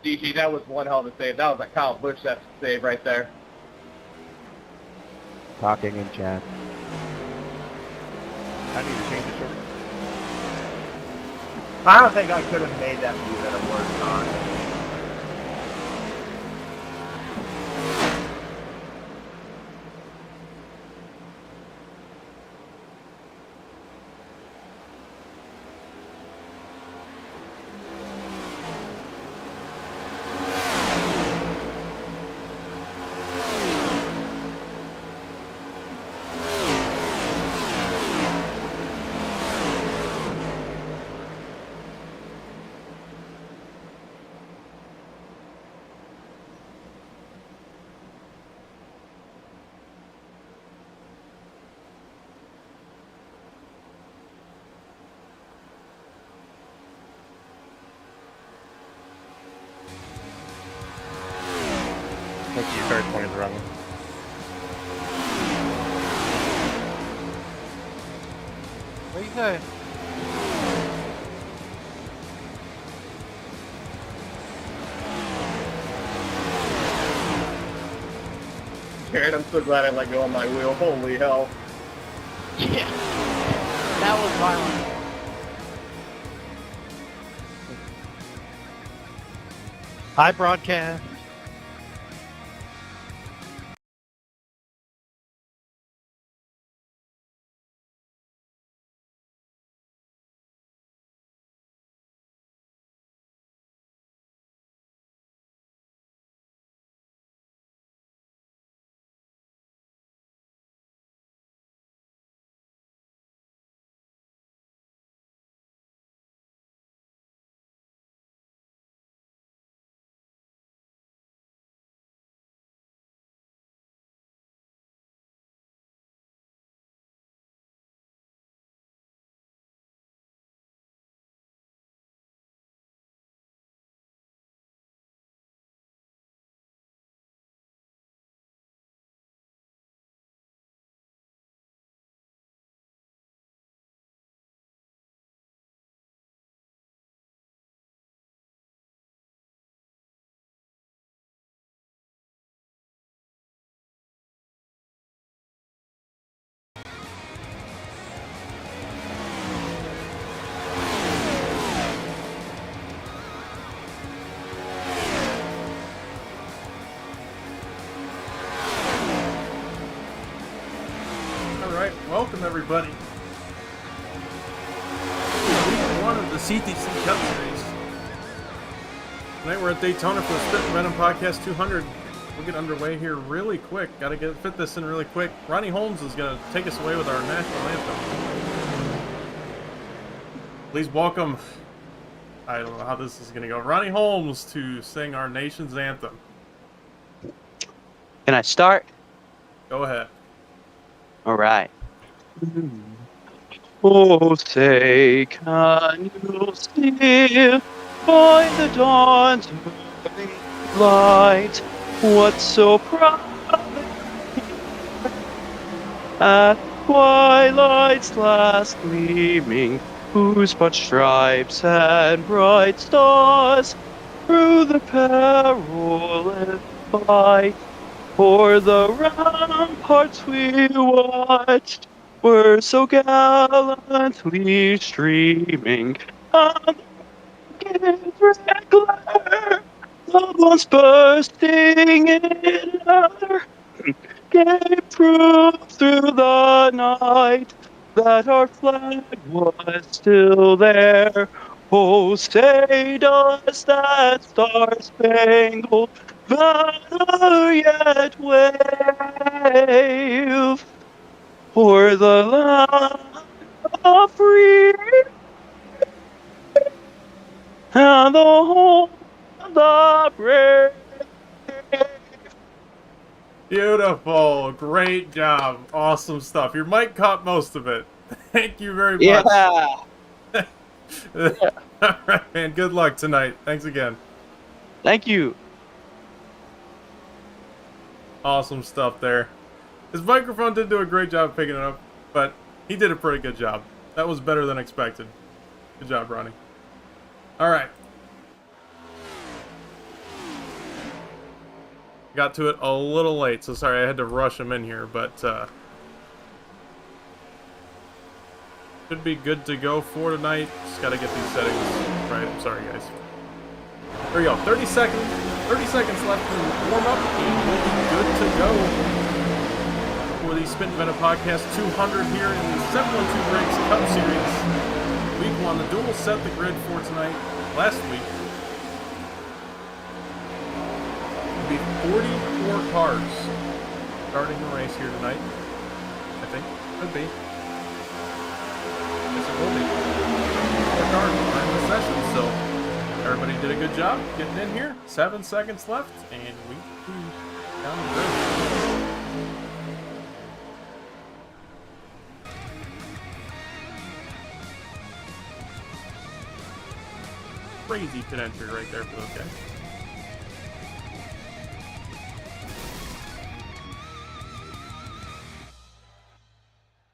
DG, that was one hell of a save. That was a Kyle Busch save right there. Talking in chat. I need to change it, short. I don't think I could have made that move at a worse time. Look, you started pointing the wrong one. What do you say? Jared, I'm so glad I let go of my wheel. Holy hell. Yeah. That was violent. Hi, broadcast. Alright, welcome everybody. Week 1 of the CTC Cup Series. Tonight we're at Daytona for the Spittin Venom Podcast 200. We'll get underway here really quick. Gotta fit this in really quick. Ronnie Holmes is gonna take us away with our national anthem. Please welcome, I don't know how this is gonna go, Ronnie Holmes to sing our nation's anthem. Can I start? Go ahead. All right. Oh, say, can you see by the dawn's early light what so proud at twilight's last gleaming, whose broad stripes and bright stars through the perilous fight for the ramparts we watched were so gallantly streaming, and the red glare, the bones bursting in air, gave proof through the night that our flag was still there. Oh, say does that star-spangled banner yet wave for the land of free and the home of the brave? Beautiful. Great job. Awesome stuff. Your mic caught most of it. Thank you very much. Yeah. All right, man. Good luck tonight. Thanks again. Thank you. Awesome stuff there. His microphone did do a great job picking it up, but he did a pretty good job. That was better than expected. Good job, Ronnie. All right. Got to it a little late, so sorry I had to rush them in here, but should be good to go for tonight. Just gotta get these settings right. I'm sorry, guys. There we go. 30 seconds left to warm up, and we'll be good to go for the Spittin Venom Podcast 200 here in the 712Breaks Cup Series. Week 1, the duel set the grid for tonight. Last week, it'll be 44 cars starting the race here tonight. I think could be. Yes, it will be. 4 cars behind the session, so everybody did a good job getting in here. 7 seconds left, and we down the grid. Crazy pit entry right there for those guys.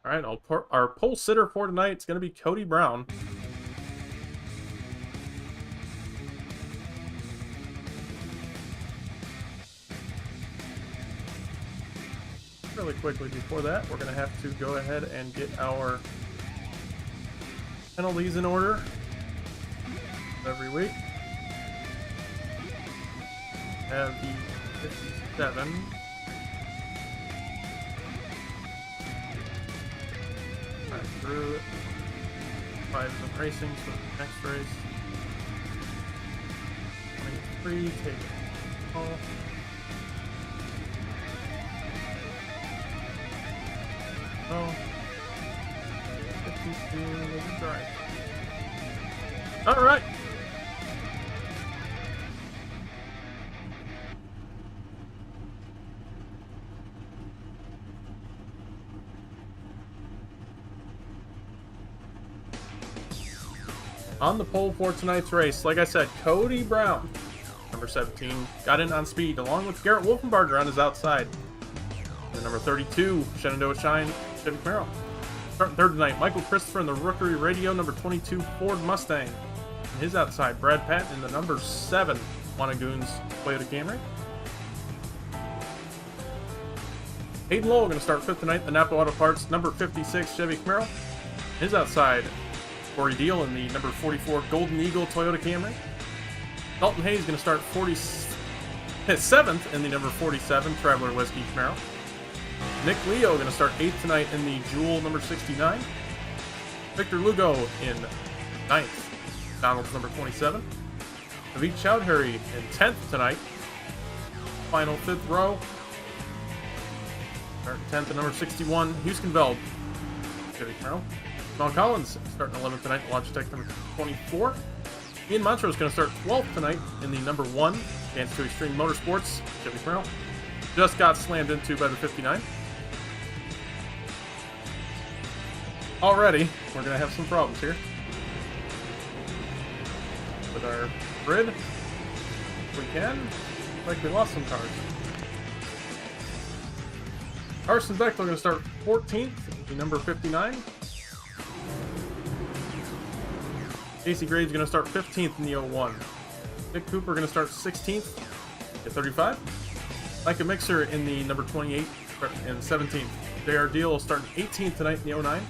All right, our pole sitter for tonight is going to be Cody Brown. Really quickly before that, we're going to have to go ahead and get our penalties in order. Every week have the 57 right through it. 5 of racing for the next race. 23 take it all. Oh, 52 will be drive. All right. On the pole for tonight's race, like I said, Cody Brown, number 17, got in on speed, along with Garrett Wolfenbarger on his outside. And number 32, Shenandoah Shine, Chevy Camaro. Starting third tonight, Michael Christopher in the Rookery Radio, number 22, Ford Mustang. And his outside, Brad Patton in the number 7, Monagoon's Toyota Camry. Hayden Lowell going to start fifth tonight, the Napa Auto Parts, number 56, Chevy Camaro. His outside, Corey Deal in the number 44 Golden Eagle Toyota Camry. Dalton Hayes going to start 7th in the number 47 Traveler Whiskey Camaro. Nick Leo going to start 8th tonight in the Jewel number 69. Victor Lugo in 9th, Donald's number 27. David Chowdhury in 10th tonight. Final 5th row. Starting 10th at number 61, Houston Veld. Chevy Camaro. Mount Collins starting 11th tonight, Logitech number 24. Ian Montrose is going to start 12th tonight in the number 1, Chance to Extreme Motorsports, Chevy Camaro. Just got slammed into by the 59. Already, we're going to have some problems here with our grid. If we can, like we lost some cars. Carson Bechtel going to start 14th, the number 59. Casey Graves going to start 15th in the 01. Nick Cooper going to start 16th at 35. Micah Mixer in the number 28 and 17th. JR Deal starting 18th tonight in the 09.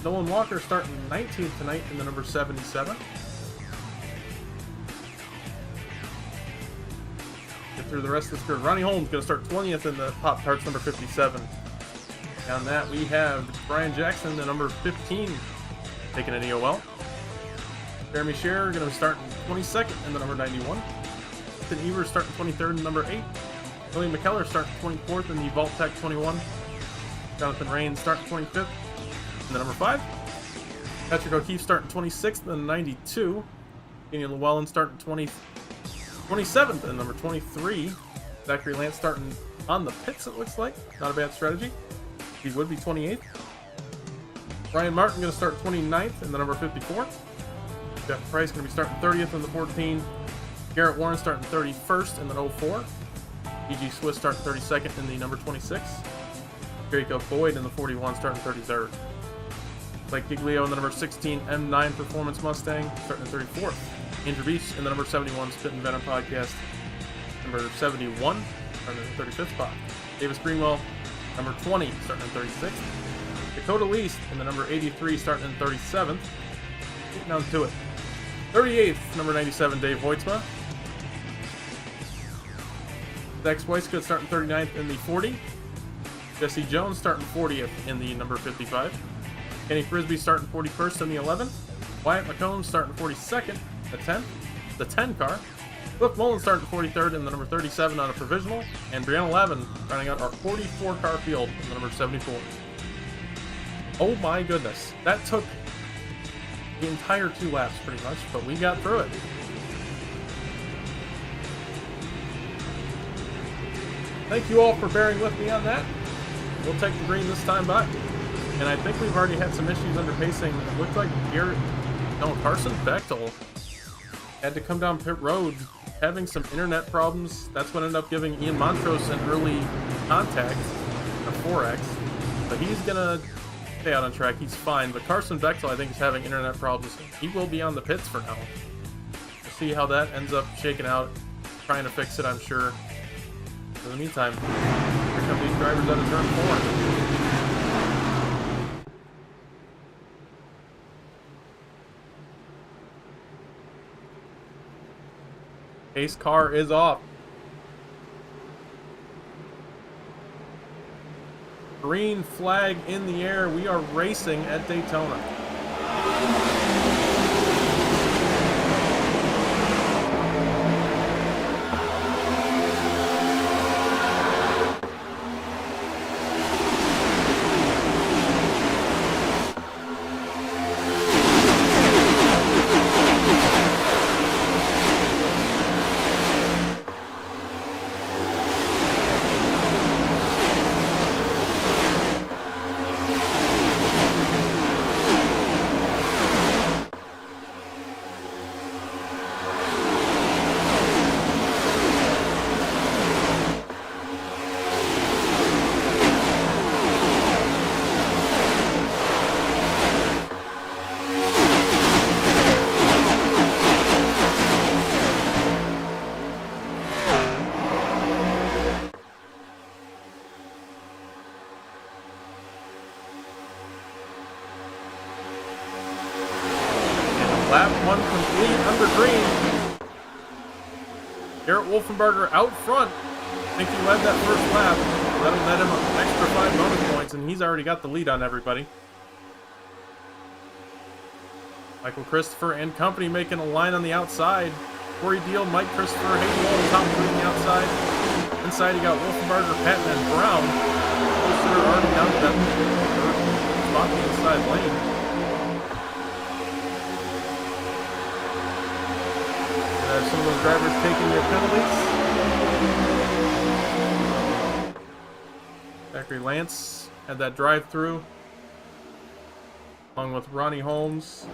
Nolan Walker starting 19th tonight in the number 77. Get through the rest of this grid. Ronnie Holmes going to start 20th in the Pop Tarts number 57. On that we have Brian Jackson, the number 15, taking an EOL. Jeremy Scherer going to be starting 22nd in the number 91. Ethan Evers starting 23rd in the number 8. William McKellar starting 24th in the Vault Tech 21. Jonathan Rain starting 25th in the number 5. Patrick O'Keefe starting 26th in the 92. Daniel Llewellyn starting 27th in number 23. Zachary Lance starting on the pits, it looks like. Not a bad strategy. He would be 28th. Brian Martin going to start 29th in the number 54. Jeff Price going to be starting 30th in the 14. Garrett Warren starting 31st in the 04. E.G. Swiss starting 32nd in the number 26. Jacob Boyd in the 41 starting 33rd. Blake Giglio in the number 16 M9 Performance Mustang starting 34th. Andrew Beach in the number 71 Spittin Venom Podcast number 71. starting in the 35th spot. Davis Greenwell, number 20, starting in 36th. Dakota Least in the number 83, starting in 37th. Getting down to it. 38th, number 97, Dave Hoytsma. Dex Weisskott starting 39th in the 40. Jesse Jones starting 40th in the number 55. Kenny Frisbee starting 41st in the 11th. Wyatt McComb starting 42nd, the 10 car. Cliff Mullen starting 43rd in the number 37 on a provisional. And Brianna Lavin rounding out our 44 car field in the number 74. Oh my goodness. That took the entire 2 laps pretty much, but we got through it. Thank you all for bearing with me on that. We'll take the green this time by. And I think we've already had some issues under pacing. It looked like Carson Bechtel had to come down pit road having some internet problems. That's what ended up giving Ian Montrose an early contact, a 4X. But he's going to stay out on track. He's fine. But Carson Bechtel, I think, is having internet problems. He will be on the pits for now. We'll see how that ends up shaking out. Trying to fix it, I'm sure. In the meantime, here come these drivers out of turn 4. Pace car is off. Green flag in the air. We are racing at Daytona. Lap 1 complete under green. Garrett Wolfenbarger out front. I think he led that first lap. That'll net him an extra 5 bonus points, and he's already got the lead on everybody. Michael Christopher and company making a line on the outside. Corey Deal, Mike Christopher, Hayden Wall, top 3 on the outside. Inside, you got Wolfenbarger, Patton, and Brown. Those are already down to that spot on the inside lane. Some of those drivers taking their penalties. Zachary Lance had that drive-through, along with Ronnie Holmes.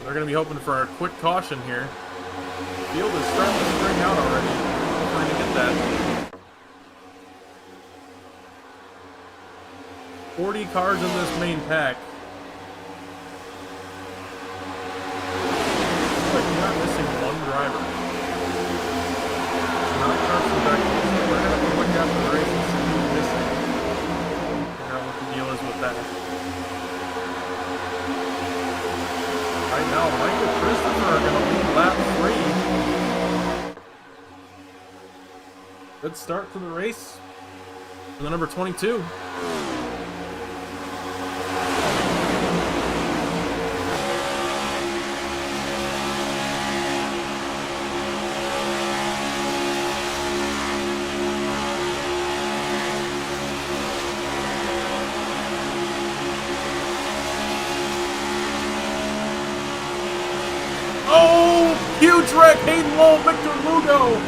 They're going to be hoping for a quick caution here. The field is starting to string out already. Trying to get that. 40 cars in this main pack. Driver. Not Carson Bechtel. We're going to have to look after the race and see who's missing. Figure out what the deal is with that. Right now, Michael Christopher are going to lead lap 3. Good start to the race for the number 22. Huge wreck, Hayden Wall, Victor Lugo.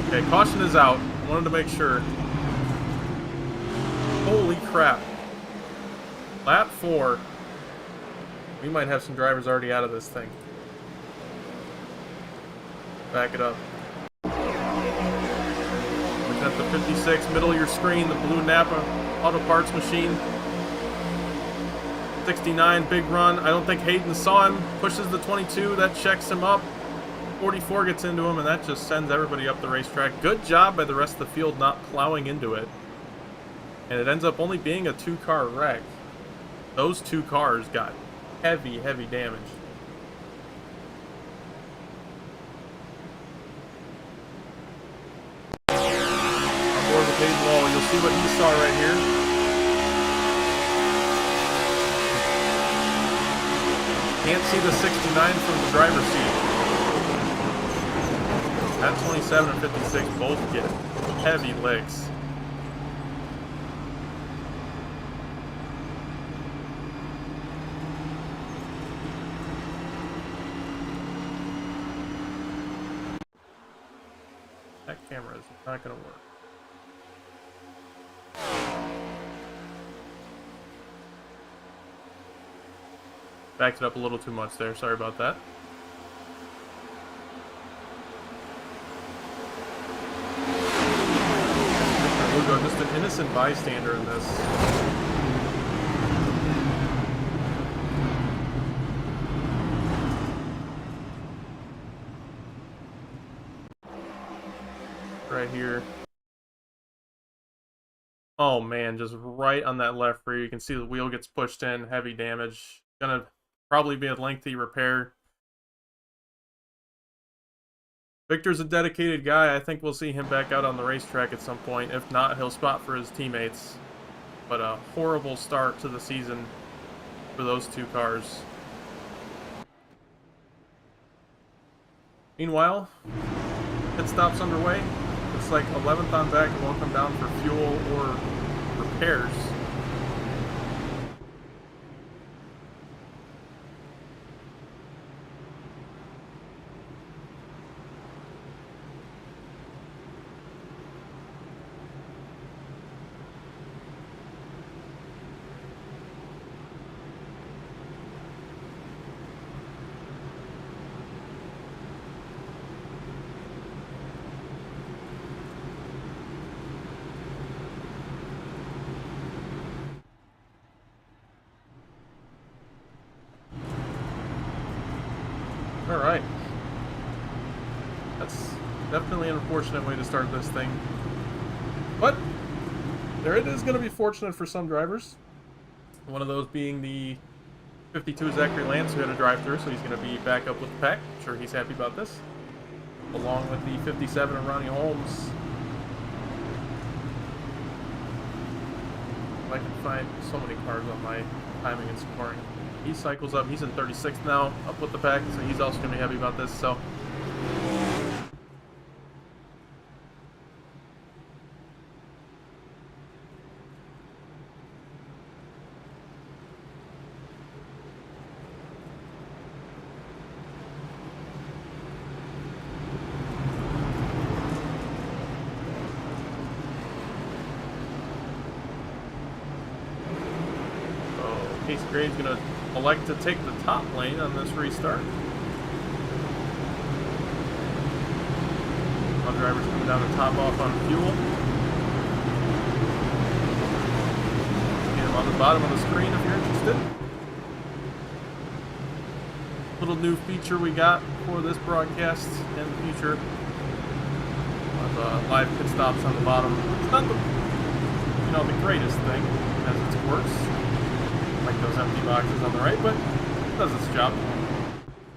Okay, caution is out. Wanted to make sure. Holy crap. Lap 4. We might have some drivers already out of this thing. Back it up. at the 56, middle of your screen, the blue Napa Auto Parts machine. 69, big run. I don't think Hayden saw him. Pushes the 22, that checks him up. 44 gets into him, and that just sends everybody up the racetrack. Good job by the rest of the field not plowing into it. And it ends up only being a 2-car wreck. Those 2 cars got heavy, heavy damage. On board with Hayden Wall, you'll see what he saw right here. Can't see the 69 from the driver's seat. That 27 and 56 both get heavy licks. That camera is not going to work. Backed it up a little too much there. Sorry about that. Lugo, just an innocent bystander in this. Right here. Oh man, just right on that left rear. You can see the wheel gets pushed in. Heavy damage. Gonna probably be a lengthy repair. Victor's a dedicated guy. I think we'll see him back out on the racetrack at some point. If not, he'll spot for his teammates. But a horrible start to the season for those 2 cars. Meanwhile, pit stop's underway. It's like 11th on deck and won't come down for fuel or repairs. Alright. That's definitely an unfortunate way to start this thing. But there it is going to be fortunate for some drivers. One of those being the 52 Zachary Lance, who had a drive-through, so he's going to be back up with the pack. I'm sure he's happy about this. Along with the 57 of Ronnie Holmes. If I can find so many cars on my timing and scoring. He cycles up. He's in 36th now, up with the pack, so he's also going to be happy about this. So, Casey Gray's going to elect to take the top lane on this restart. One driver's coming down to top off on fuel. Get him on the bottom of the screen if you're interested. Little new feature we got for this broadcast in the future of live pit stops on the bottom. It's not the greatest thing as it works. Like those empty boxes on the right, but it does its job.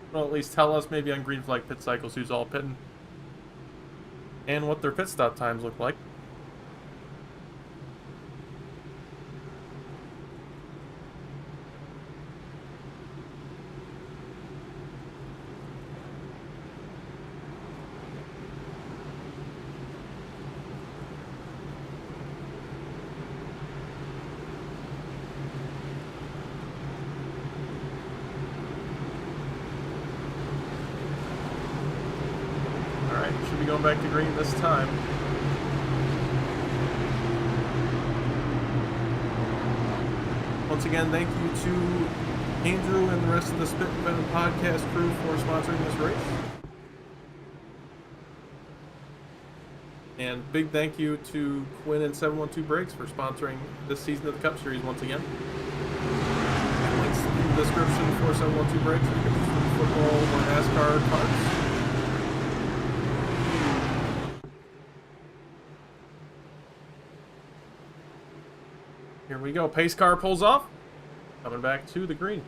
It'll at least tell us maybe on green flag pit cycles who's all pitting and what their pit stop times look like. Should be going back to green this time. Once again, thank you to Andrew and the rest of the Spittin Venom podcast crew for sponsoring this race. And big thank you to Quinn and 712Breaks for sponsoring this season of the Cup Series once again. And links in the description for 712Breaks. You can choose from football or NASCAR cards. Here we go. Pace car pulls off. Coming back to the green.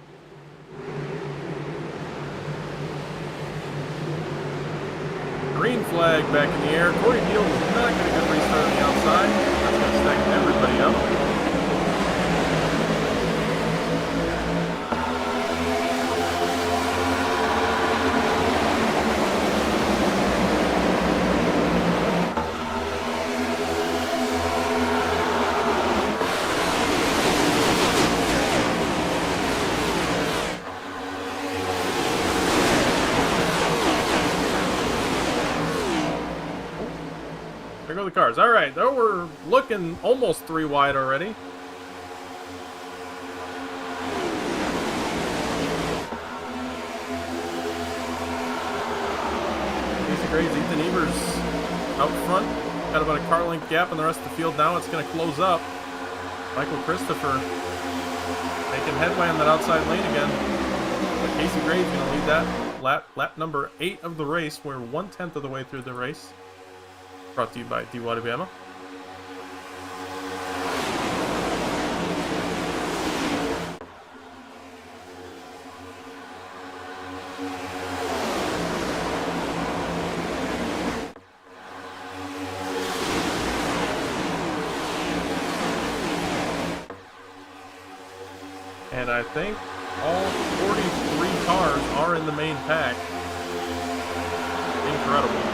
Green flag back in the air. Corey Neal is not going to get a restart on the outside. That's going to stack everybody up. There go the cars. All right, though we're looking almost 3 wide already. Casey Graves, Ethan Evers out front. Got about a car length gap in the rest of the field now. It's going to close up. Michael Christopher making headway on that outside lane again. But Casey Graves going to lead that lap number 8 of the race. We're 1/10 of the way through the race. Brought to you by D-Water Bama. And I think all 43 cars are in the main pack. Incredible.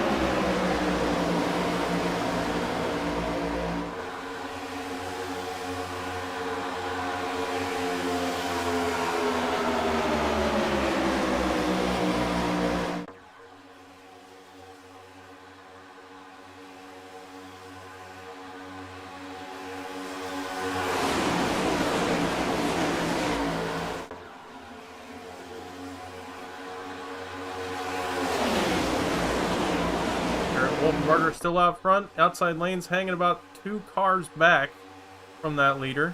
Wolfenbarger still out front. Outside lanes hanging about 2 cars back from that leader.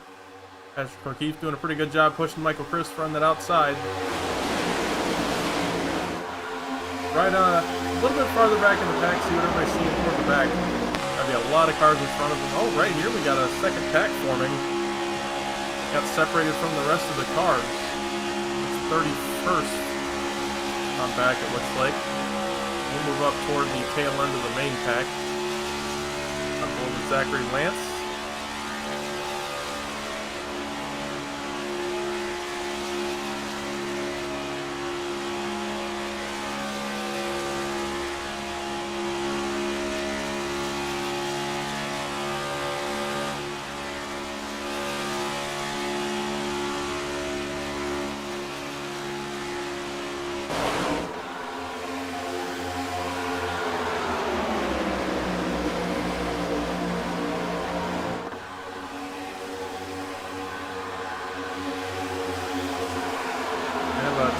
Patrick O'Keefe doing a pretty good job pushing Michael Christopher on that outside. Right a little bit farther back in the pack, see what everybody's seeing toward the back. There'll be a lot of cars in front of them. Oh, right here we got a second pack forming. Got separated from the rest of the cars. It's 31st on back, it looks like. We'll move up toward the tail end of the main pack. On board with Zachary Lance.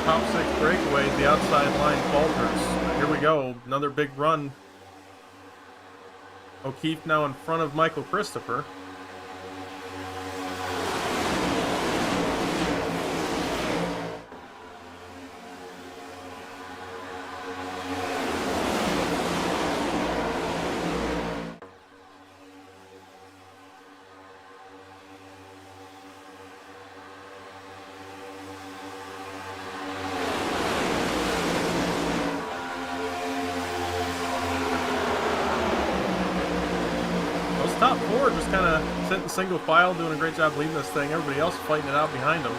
Top 6 breakaway, the outside line falters. Here we go, another big run. O'Keefe now in front of Michael Christopher. Top 4 just kind of sitting single file, doing a great job leading this thing. Everybody else fighting it out behind them.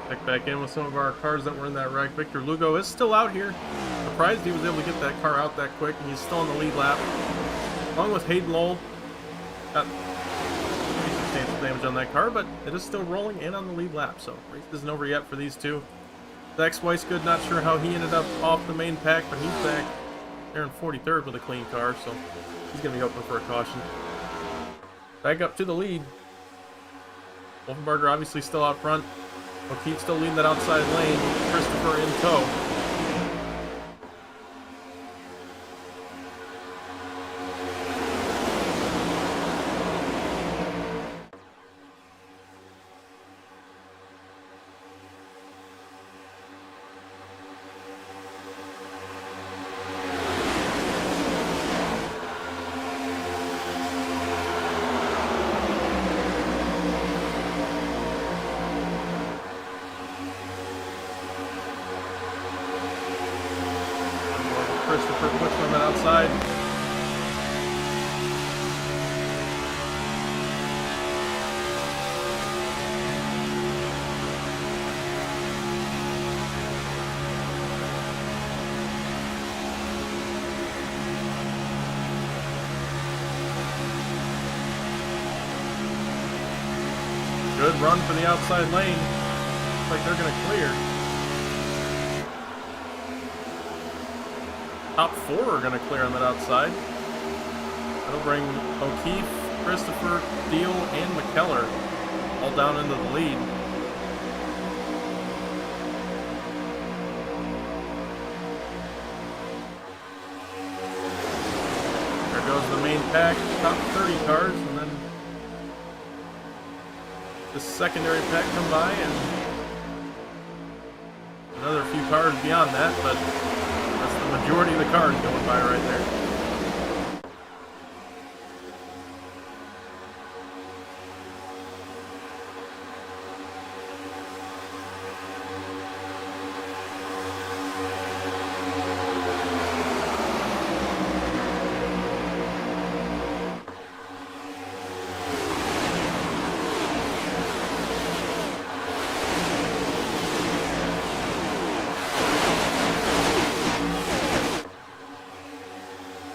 Check back in with some of our cars that were in that wreck. Victor Lugo is still out here. Surprised he was able to get that car out that quick, and he's still on the lead lap. Along with Hayden Lowell. Got substantial damage on that car, but it is still rolling and on the lead lap, so race isn't over yet for these two. Zach Weisgood, not sure how he ended up off the main pack, but he's back there in 43rd with a clean car, so he's going to be hoping for a caution. Back up to the lead. Wolfenbarger obviously still out front. O'Keefe still leading that outside lane. Christopher in tow. Christopher pushing him outside. Good run for the outside lane. Looks like they're going to clear. Top four are going to clear on that outside. That'll bring O'Keefe, Christopher, Deal, and McKellar all down into the lead. There goes the main pack, top 30 cars, and then the secondary pack come by, and another few cars beyond that, but that's the majority of the cars going by right there.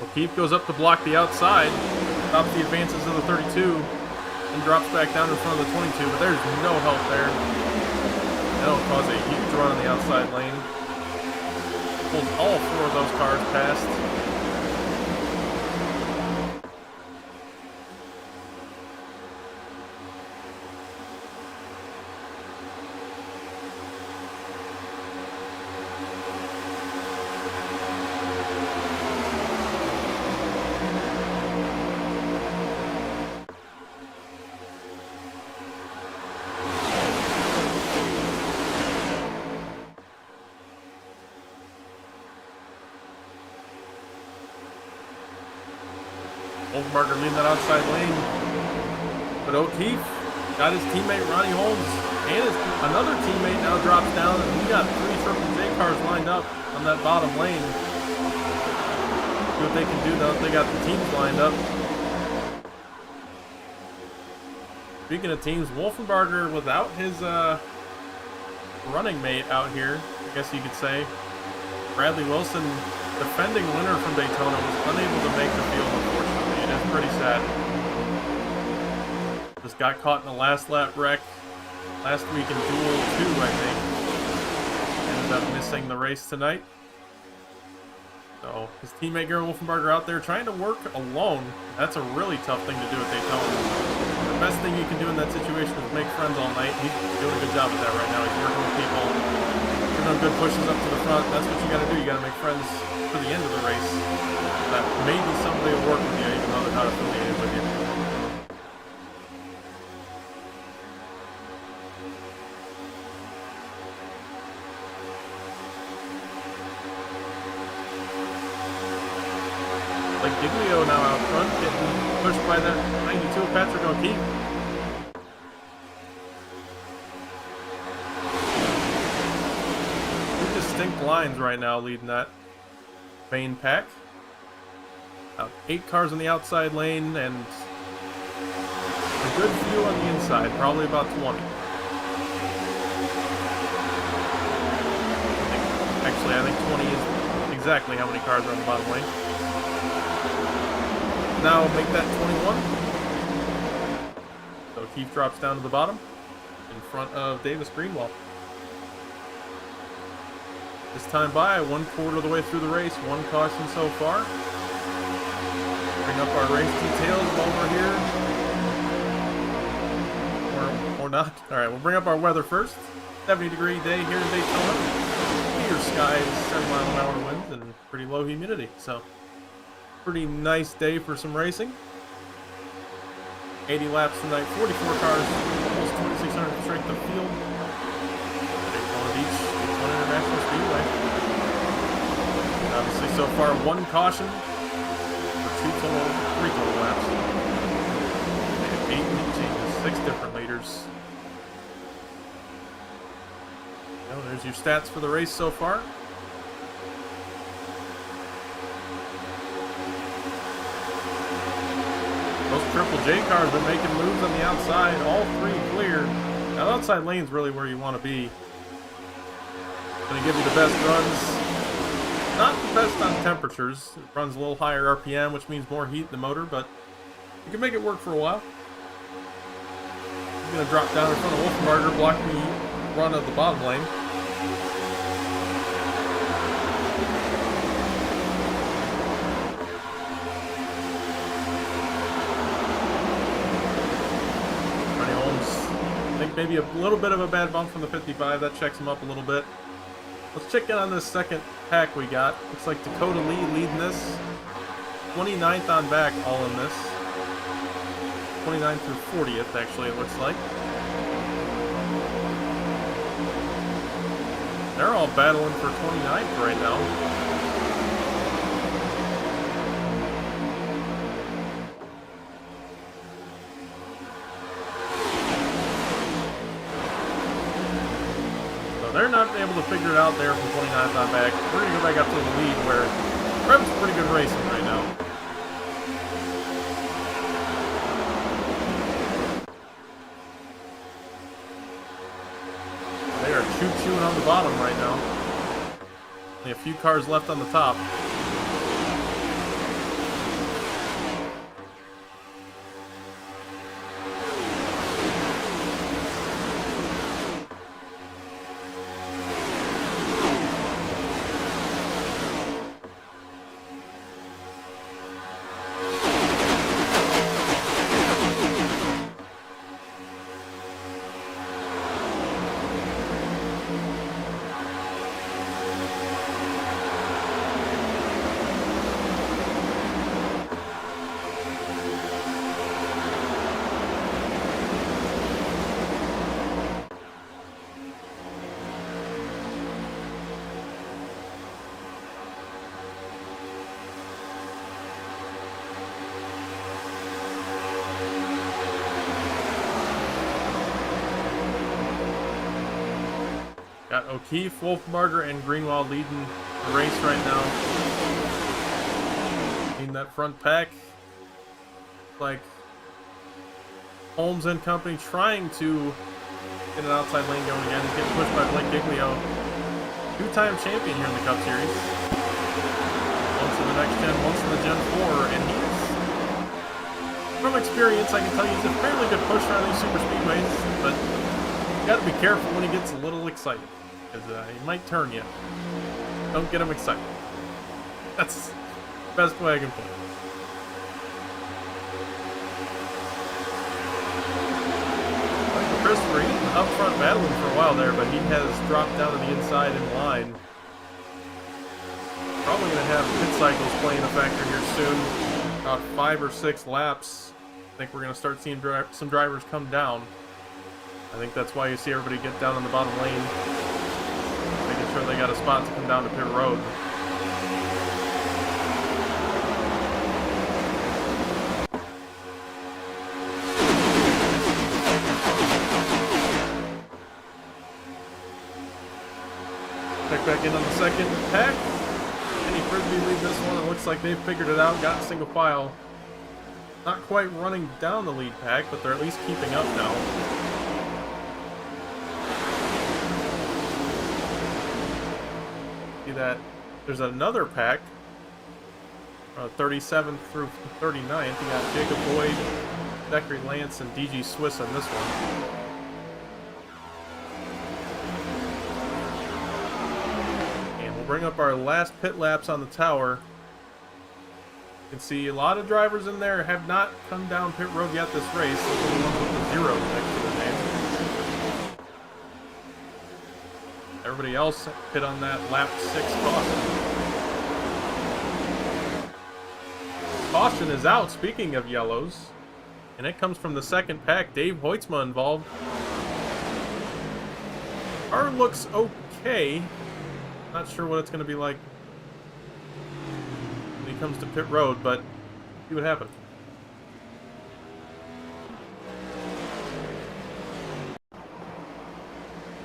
O'Keefe goes up to block the outside, stops the advances of the 32, and drops back down in front of the 22, but there's no help there. That'll cause a huge run on the outside lane. Pulls all four of those cars past. Wolfenbarger leading that outside lane, but O'Keefe got his teammate Ronnie Holmes, and another teammate now drops down, and we got three Triple J cars lined up on that bottom lane. See what they can do now that they got the teams lined up. Speaking of teams, Wolfenbarger without his running mate out here, I guess you could say. Bradley Wilson, defending winner from Daytona, was unable to make the field, unfortunately. It is pretty sad. Just got caught in the last lap wreck last week in Duel 2, I think. Ended up missing the race tonight. So his teammate Gary Wolfenbarger out there trying to work alone. That's a really tough thing to do at Daytona. The best thing you can do in that situation is make friends all night. He's doing a good job with that right now. He's working with people, giving them good pushes up to the front. That's what you got to do. You got to make friends for the end of the race. That maybe somebody will work with you, even though they're not affiliated with you. Like Giglio now out front, getting pushed by that 92 of Patrick O'Keefe. Two distinct lines right now leading that main pack. 8 cars on the outside lane and a good few on the inside, probably about 20. I think 20 is exactly how many cars are on the bottom lane. Now make that 21. So O'Keefe drops down to the bottom in front of Davis Greenwald. This time by, 1/4 of the way through the race, 1 caution so far. Bring up our race details over here. Or not. Alright, we'll bring up our weather first. 70-degree day here in Daytona. Clear skies, 7-mile-an-hour winds, and pretty low humidity. So, pretty nice day for some racing. 80 laps tonight, 44 cars, almost 2,600 strength of field. Daytona Beach, Daytona International Speedway. And obviously, so far, 1 caution for 3 total laps. They have 8 lead changes, 6 different leaders. There's your stats for the race so far. Those Triple J cars are making moves on the outside, all 3 clear. Now, the outside lane's really where you want to be. Going to give you the best runs. Not the best on temperatures. It runs a little higher RPM, which means more heat in the motor, but you can make it work for a while. I'm going to drop down in front of Wolfenbarger, block the run of the bottom lane. Maybe a little bit of a bad bump from the 55. That checks him up a little bit. Let's check in on this second pack we got. Looks like Dakota Lee leading this. 29th on back, all in this. 29th through 40th, actually, it looks like. They're all battling for 29th right now. They're not able to figure it out there from 29th on back. We're going to go back up to the lead where Reb's pretty good racing right now. They are choo-chooing on the bottom right now. Only a few cars left on the top. Got O'Keefe, Wolfenbarger, and Greenwald leading the race right now. In that front pack. Like Holmes and company trying to get an outside lane going again. He's getting pushed by Blake Giglio. 2-time champion here in the Cup Series. Once in the next gen, once in the Gen 4, and he's, from experience, I can tell you he's a fairly good pusher on these super speedways, but you gotta be careful when he gets a little excited, because he might turn you. Don't get him excited. That's the best way I can put it. Christopher, he's been up front battling for a while there, but he has dropped down to the inside in line. Probably going to have pit cycles playing a factor here soon. About 5 or 6 laps. I think we're going to start seeing some drivers come down. I think that's why you see everybody get down in the bottom lane, making sure they got a spot to come down to pit road. Check back in on the second pack. Kenny Frisbee leads this one. It looks like they've figured it out, got single file. Not quite running down the lead pack, but they're at least keeping up now. See that there's another pack, 37th through 39th. You got Jacob Boyd, Zachary Lance and DG Swiss on this one. And we'll bring up our last pit laps on the tower. You can see a lot of drivers in there have not come down pit road yet this race. Those are the ones with the zeros next to their name. Everybody else hit on that lap 6 caution. Caution is out, speaking of yellows. And it comes from the second pack. Dave Hoytsma involved. Car looks okay. Not sure what it's going to be like when he comes to pit road, but see what happens.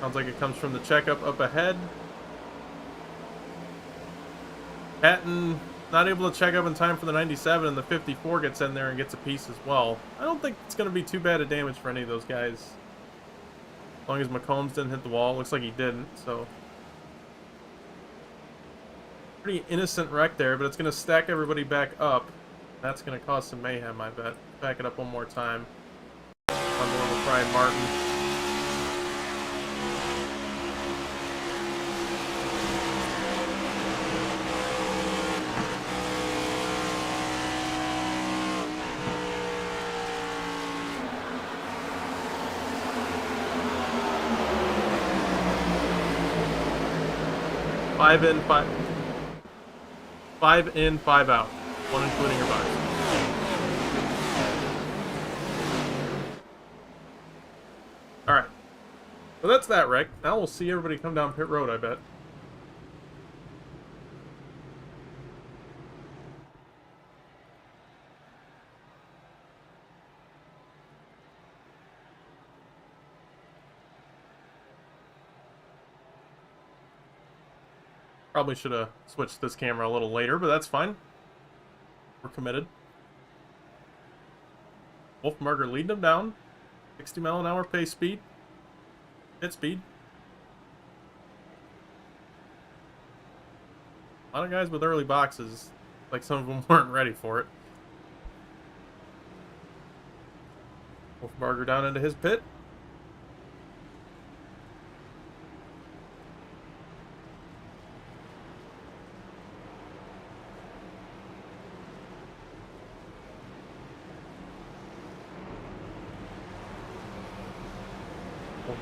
Sounds like it comes from the checkup up ahead. Patton not able to check up in time for the 97, and the 54 gets in there and gets a piece as well. I don't think it's going to be too bad of damage for any of those guys. As long as McCombs didn't hit the wall. Looks like he didn't, so. Pretty innocent wreck there, but it's going to stack everybody back up. That's going to cause some mayhem, I bet. Back it up one more time. On board with Brian Martin. Five in, 5 out. One including your box. Alright. So that's that wreck. Now we'll see everybody come down pit road, I bet. Probably should have switched this camera a little later, but that's fine. We're committed. Wolfmarger leading them down. 60 mile an hour pace speed. Hit speed. A lot of guys with early boxes, like some of them weren't ready for it. Wolfmarger down into his pit.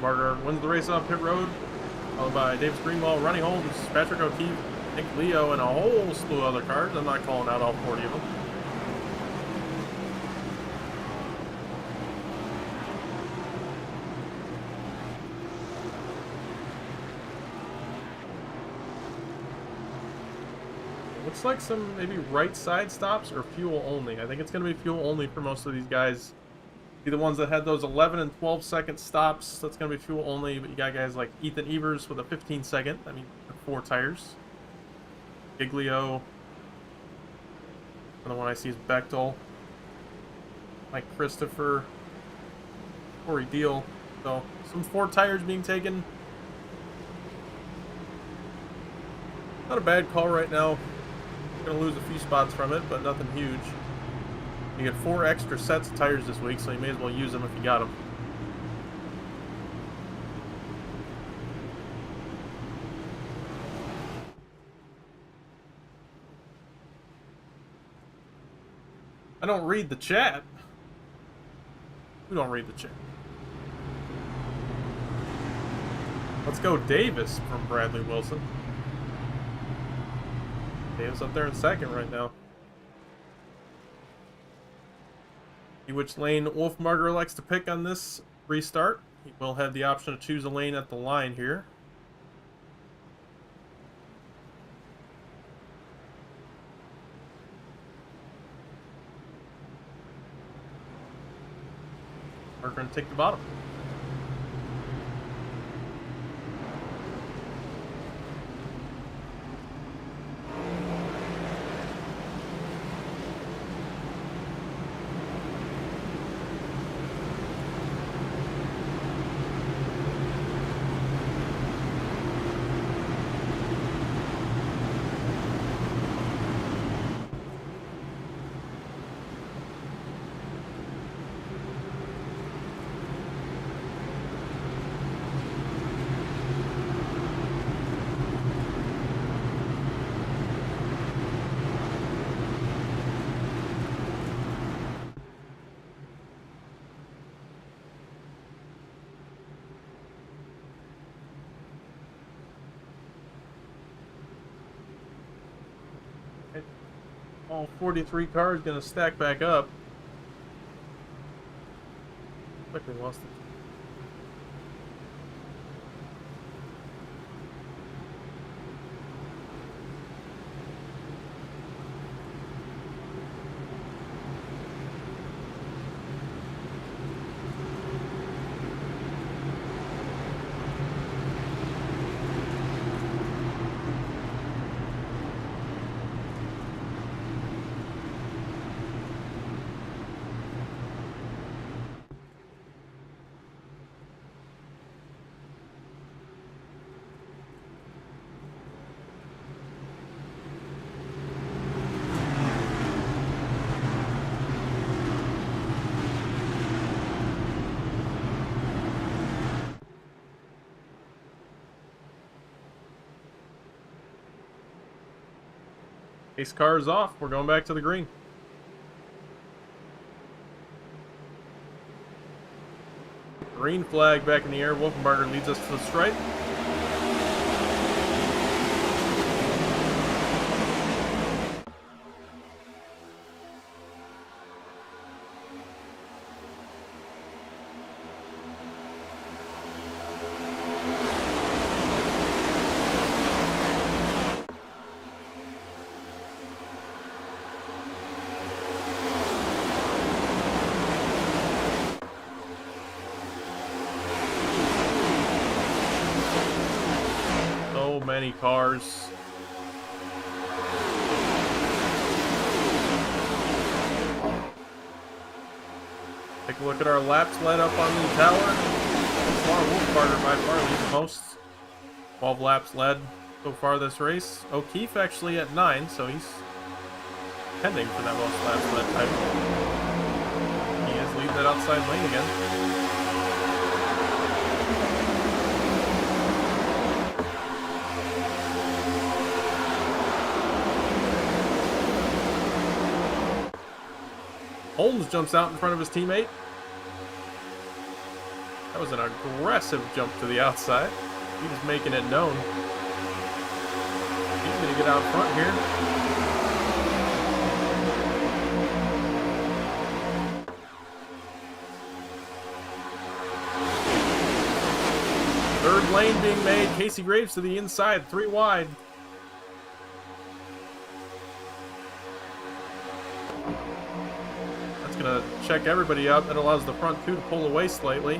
Wolfmarger wins the race off pit road, followed by Davis Greenwald, Ronnie Holmes, Patrick O'Keefe, Nick Leo, and a whole slew of other cars. I'm not calling out all 40 of them. Looks like some maybe right side stops or fuel only. I think it's going to be fuel only for most of these guys. Be the ones that had those 11 and 12 second stops. That's going to be fuel only. But you got guys like Ethan Evers with a 15 second. I mean, 4 tires. Giglio. And the one I see is Bechtel. Mike Christopher. Corey Deal. So, some 4 tires being taken. Not a bad call right now. Going to lose a few spots from it, but nothing huge. You get 4 extra sets of tires this week, so you may as well use them if you got them. I don't read the chat. We don't read the chat. Let's go Davis from Bradley Wilson. Davis up there in second right now. See which lane Wolfmarger likes to pick on this restart. He will have the option to choose a lane at the line here. We're going to take the bottom. All 43 cars gonna stack back up. Like we lost it. Ace car is off. We're going back to the green. Green flag back in the air. Wolfenbarger leads us to the stripe. Many cars. Take a look at our laps led up on the tower. Wolfbarger by far leads the most. 12 laps led so far this race. O'Keefe actually at 9, so he's pending for that most laps led title. He is leading that outside lane again. Holmes jumps out in front of his teammate. That was an aggressive jump to the outside. He was making it known. He's going to get out front here. Third lane being made. Casey Graves to the inside, 3 wide. Gonna check everybody out. That allows the front 2 to pull away slightly.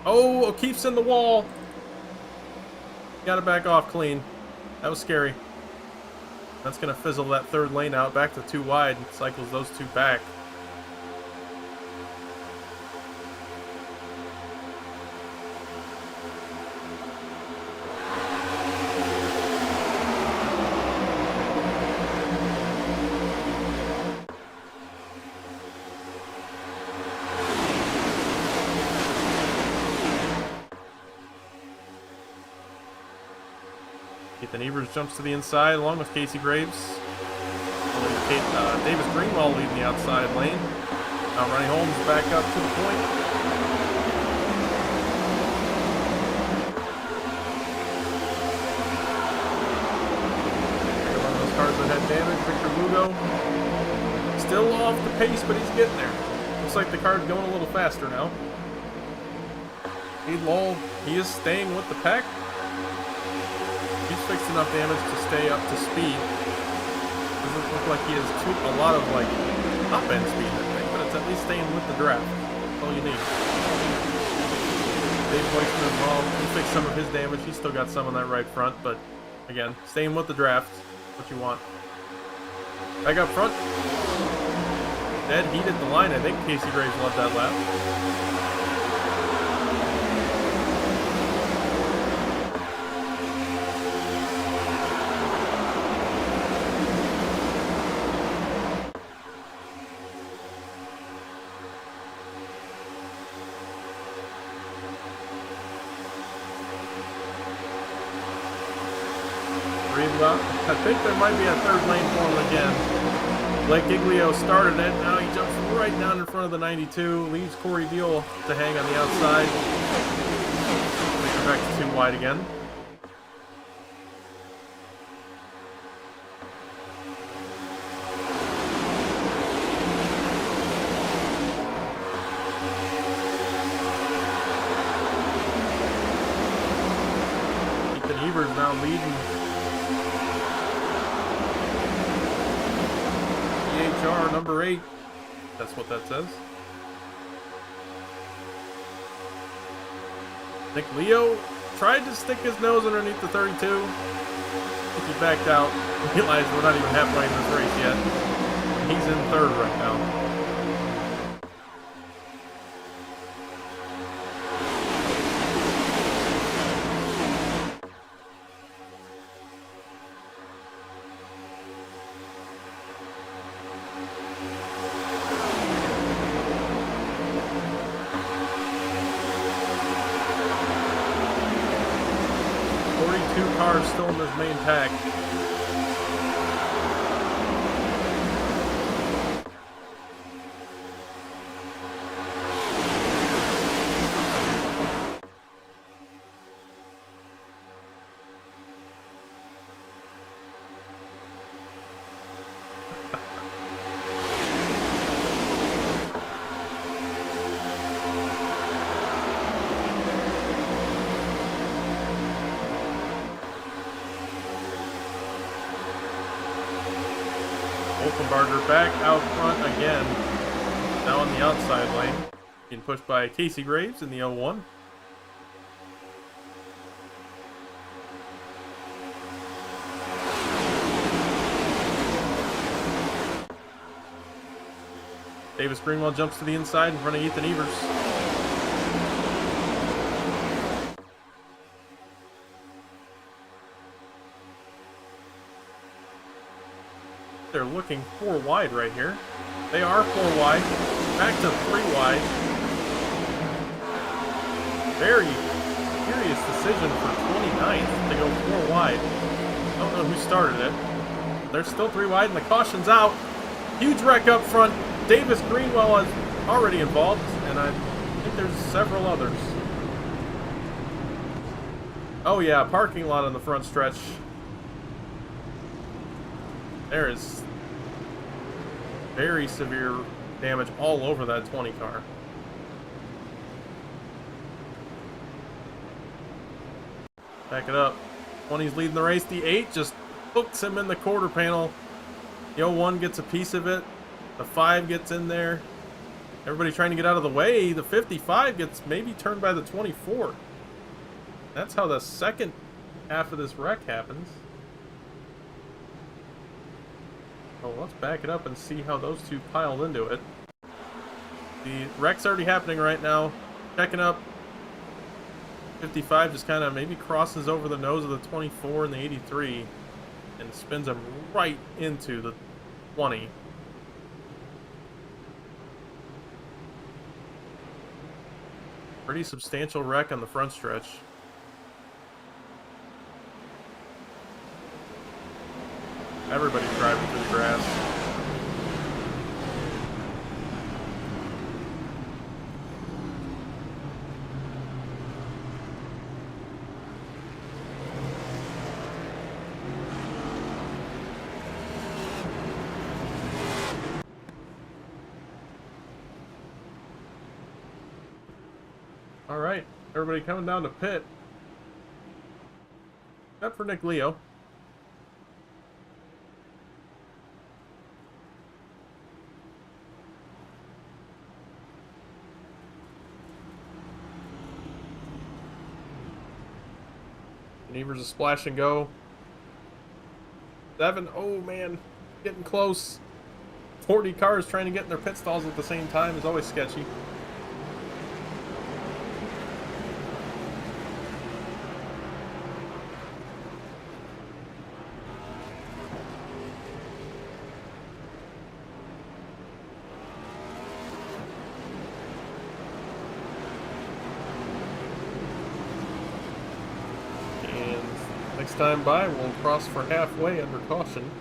Oh, O'Keefe's in the wall. Gotta back off clean. That was scary. That's gonna fizzle that third lane out back to 2 wide. Cycles those 2 back. Ethan Evers jumps to the inside along with Casey Graves. Davis Greenwald leading the outside lane. Now Ronnie Holmes back up to the point. One of those cars that had damage. Victor Lugo still off the pace, but he's getting there. Looks like the car's going a little faster now. He is staying with the pack. He's fixed enough damage to stay up to speed. Doesn't look like he has a lot of like top-end speed, I think, but it's at least staying with the draft. That's all you need. Dave Weitzman as well. He fixed some of his damage. He's still got some on that right front, but again, staying with the draft. What you want. Back up front. Dead heated the line. I think Casey Graves led that lap. I think there might be a third lane for him again. Blake Giglio started it. Now he jumps right down in front of the 92. Leaves Corey Deal to hang on the outside. Make it back to 2 wide again. leading. EHR number 8. That's what that says. Nick Leo tried to stick his nose underneath the 32. He backed out. Realized we're not even halfway in this race yet. He's in third right now. Cars still in this main pack. Olkenbarger back out front again. Now on the outside lane. Being pushed by Casey Graves in the 01. Davis Greenwell jumps to the inside in front of Ethan Evers. They're looking 4 wide right here. They are 4 wide. Back to 3 wide. Very curious decision for 29th to go 4 wide. Don't know who started it. They're still 3 wide and the caution's out. Huge wreck up front. Davis Greenwell is already involved, and I think there's several others. Oh yeah, parking lot on the front stretch. There is very severe damage all over that 20 car. Back it up. 20's leading the race. The 8 just hooks him in the quarter panel. The 01 gets a piece of it. The 5 gets in there. Everybody trying to get out of the way. The 55 gets maybe turned by the 24. That's how the second half of this wreck happens. Oh, let's back it up and see how those two piled into it. The wreck's already happening right now. Checking up. 55 just kind of maybe crosses over the nose of the 24 and the 83 and spins him right into the 20. Pretty substantial wreck on the front stretch. Everybody's driving through the grass. All right, everybody coming down to pit. Except for Nick Leo. Evers a splash and go. 7, oh man, getting close. 40 cars trying to get in their pit stalls at the same time is always sketchy. Next time by, we'll cross for halfway under caution.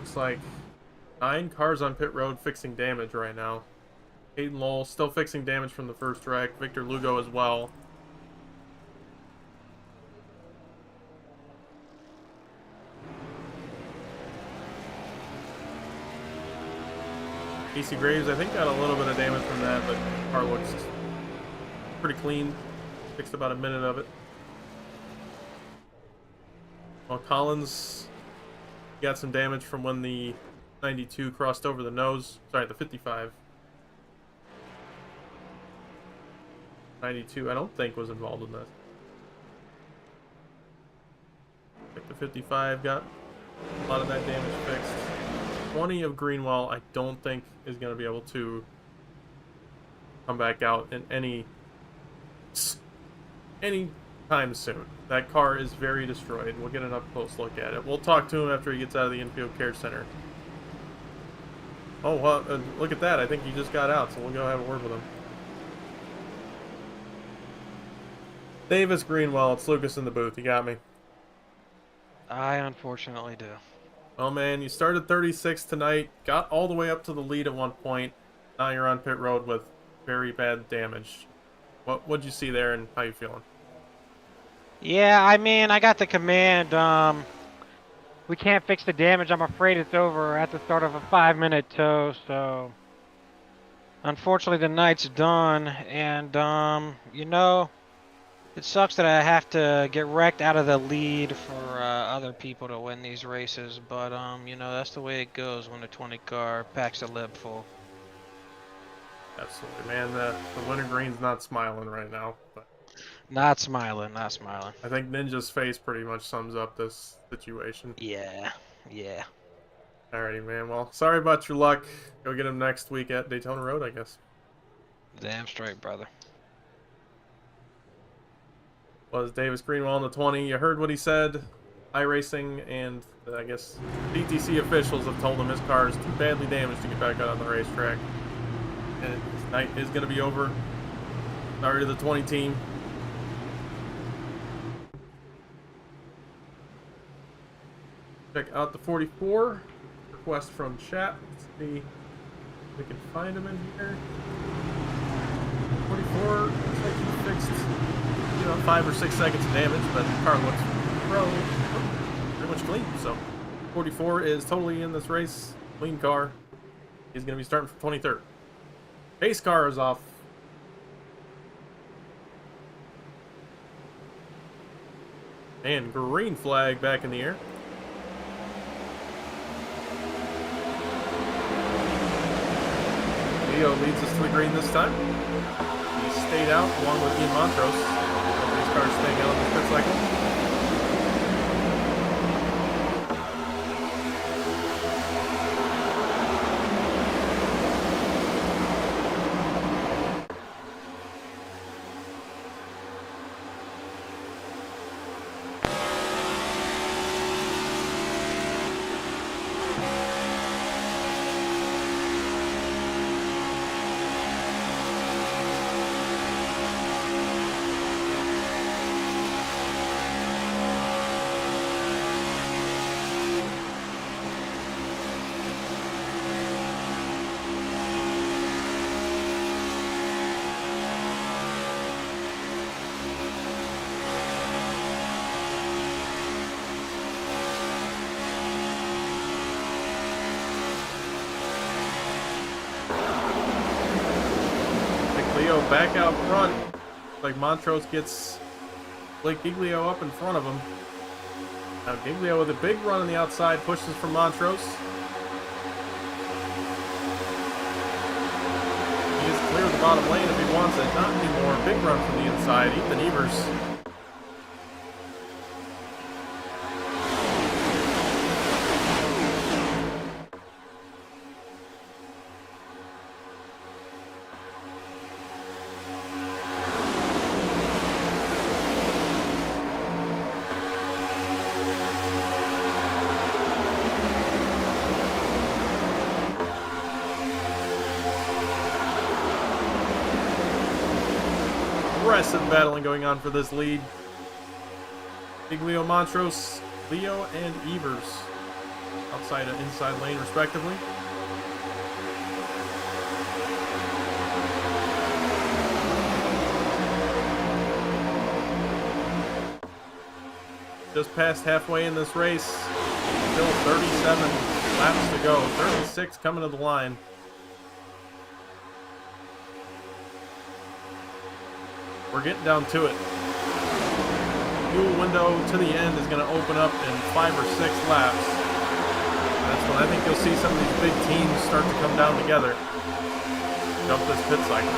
Looks like 9 cars on pit road fixing damage right now. Hayden Lowell still fixing damage from the first wreck. Victor Lugo as well. Casey Graves, I think, got a little bit of damage from that, but the car looks pretty clean. Fixed about a minute of it. Well, Collins got some damage from when the 92 crossed over the nose. Sorry, the 55. 92, I don't think, was involved in this. I think the 55 got a lot of that damage fixed. 20 of Greenwell, I don't think is going to be able to come back out in any time soon. That car is very destroyed. We'll get an up-close look at it. We'll talk to him after he gets out of the infield care center. Oh, well, look at that. I think he just got out, so we'll go have a word with him. Davis Greenwell, it's Lucas in the booth. You got me? I unfortunately do. Oh man, you started 36 tonight, got all the way up to the lead at one point. Now you're on pit road with very bad damage. What'd you see there, and how you feeling? Yeah, I mean, I got the command. We can't fix the damage. I'm afraid it's over at the start of a 5-minute tow, so unfortunately the night's done. And you know, it sucks that I have to get wrecked out of the lead for other people to win these races, but you know, that's the way it goes when the 20 car packs a lip full. Absolutely, man. The wintergreen's not smiling right now, but Not smiling, not smiling. I think Ninja's face pretty much sums up this situation. Yeah, yeah. Alrighty, man. Well, sorry about your luck. Go get him next week at Daytona Road, I guess. Damn straight, brother. Was Davis Greenwell on the 20. You heard what he said. iRacing and I guess CTC officials have told him his car is too badly damaged to get back out on the racetrack. And his night is going to be over. Sorry to the 20 team. Check out the 44. Request from chat. Let's see if we can find him in here. 44 looks like he fixed, you know, 5 or 6 seconds of damage, but the car looks pretty much clean. So 44 is totally in this race. Clean car. He's going to be starting for 23rd. Pace car is off. And green flag back in the air. Leo leads us to the green this time. He stayed out along with Ian Montrose. These cars staying out on the pit cycle. Back out front, like Montrose gets Blake Giglio up in front of him. Now Giglio with a big run on the outside pushes for Montrose. He is clear of the bottom lane if he wants it. Not anymore. Big run from the inside. Ethan Evers. Aggressive battling going on for this lead. Giglio, Montrose, Leo, and Evers. outside and inside lane, respectively. Just past halfway in this race. Still 37 laps to go. 36 coming to the line. We're getting down to it. Fuel window to the end is going to open up in 5 or 6 laps. That's when I think you'll see some of these big teams start to come down together. Jump this pit cycle.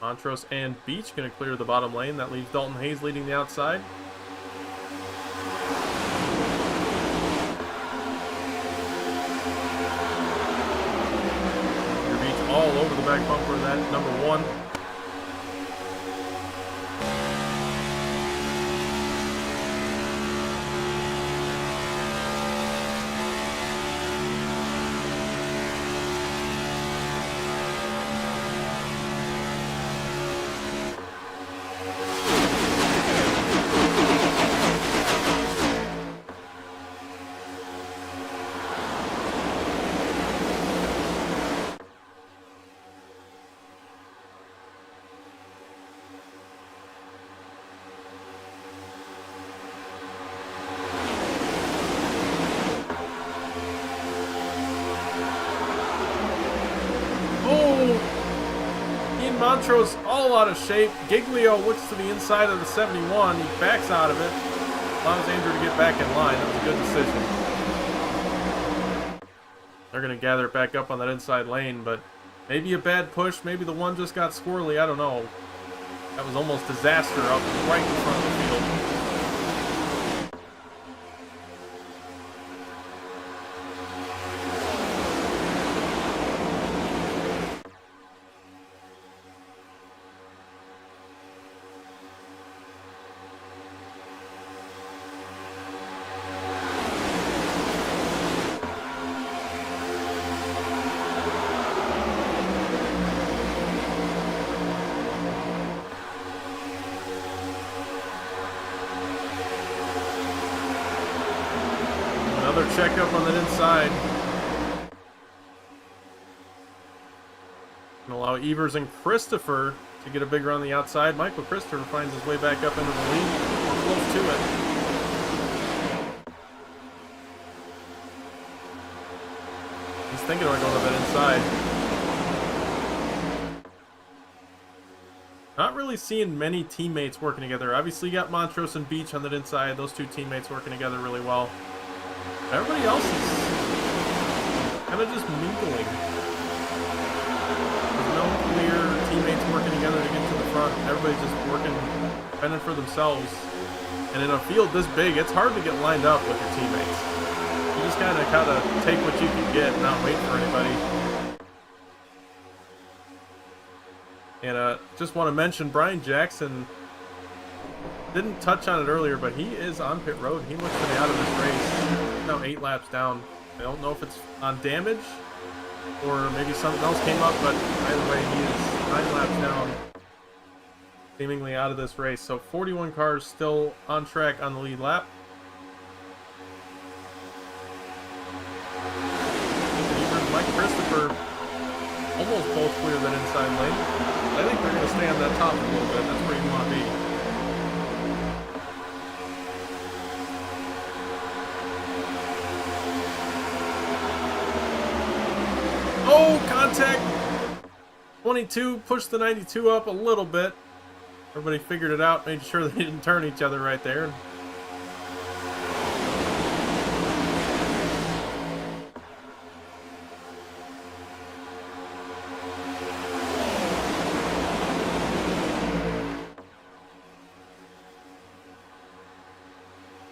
Montrose and Beach going to clear the bottom lane. That leaves Dalton Hayes leading the outside. Beach all over the back bumper of that number 1. Montrose all out of shape. Giglio looks to the inside of the 71. He backs out of it. Allows Andrew to get back in line. That was a good decision. They're going to gather it back up on that inside lane, but maybe a bad push. Maybe the one just got squirrely. I don't know. That was almost disaster up right in front of the field. Another checkup on that inside. Gonna allow Evers and Christopher to get a big run on the outside. Michael Christopher finds his way back up into the lead. We're close to it. He's thinking about going to that inside. Not really seeing many teammates working together. Obviously, you got Montrose and Beach on that inside. Those two teammates working together really well. Everybody else is kind of just mingling. There's no clear teammates working together to get to the front. Everybody's just working, fending for themselves. And in a field this big, it's hard to get lined up with your teammates. You just kind of take what you can get and not wait for anybody. And just want to mention Brian Jackson. Didn't touch on it earlier, but he is on pit road. He looks to be out of this race. Now 8 laps down. I don't know if it's on damage or maybe something else came up, but either way, he is 9 laps down, seemingly out of this race. So 41 cars still on track on the lead lap. Mike Christopher almost both clear that inside lane. I think they're going to stay on that top a little bit. That's where you want to be. Oh, contact! 22 pushed the 92 up a little bit. Everybody figured it out, made sure they didn't turn each other right there.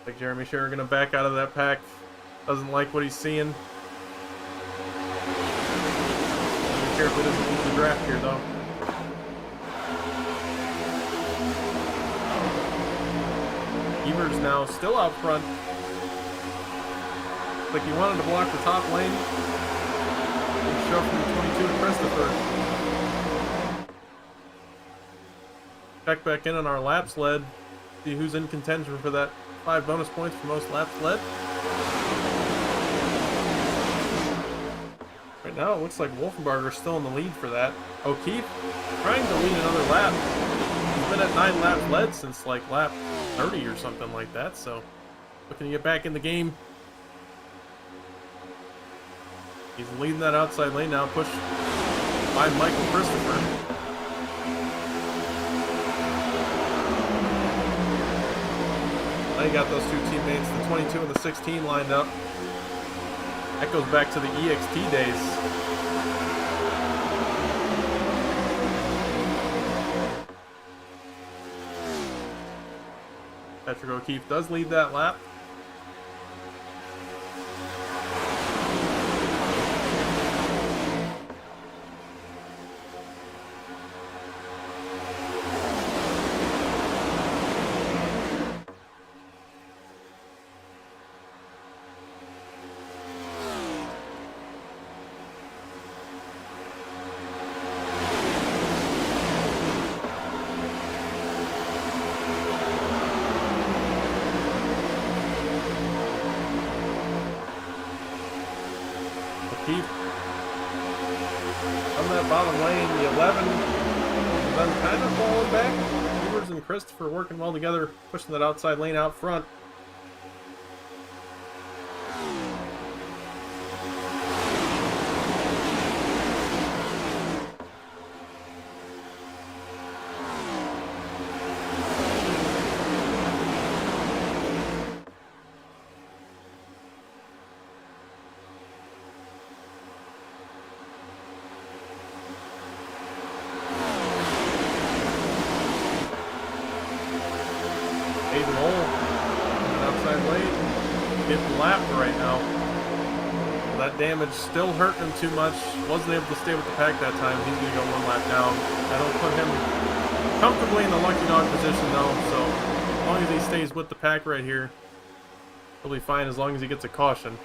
Like Jeremy Scherer gonna back out of that pack. Doesn't like what he's seeing. Carefully doesn't lose the draft here though. Evers now still out front. Like he wanted to block the top lane. show from the 22 and Christopher. Check back in on our laps led. See who's in contention for that 5 bonus points for most laps led. Right now, it looks like Wolfenbarger's still in the lead for that. O'Keefe trying to lead another lap. He's been at 9 laps led since like lap 30 or something like that, so looking to get back in the game. He's leading that outside lane now, pushed by Michael Christopher. Now you got those two teammates, the 22 and the 16 lined up. That goes back to the EXT days. Patrick O'Keefe does lead that lap. Keep on that bottom lane, the 11 then kind of falling back. Edwards and Christopher working well together, pushing that outside lane out front. Right now, that damage still hurting him too much. Wasn't able to stay with the pack that time. He's gonna go 1 lap down. That'll put him comfortably in the lucky dog position though, so as long as he stays with the pack right here, he'll be fine as long as he gets a caution.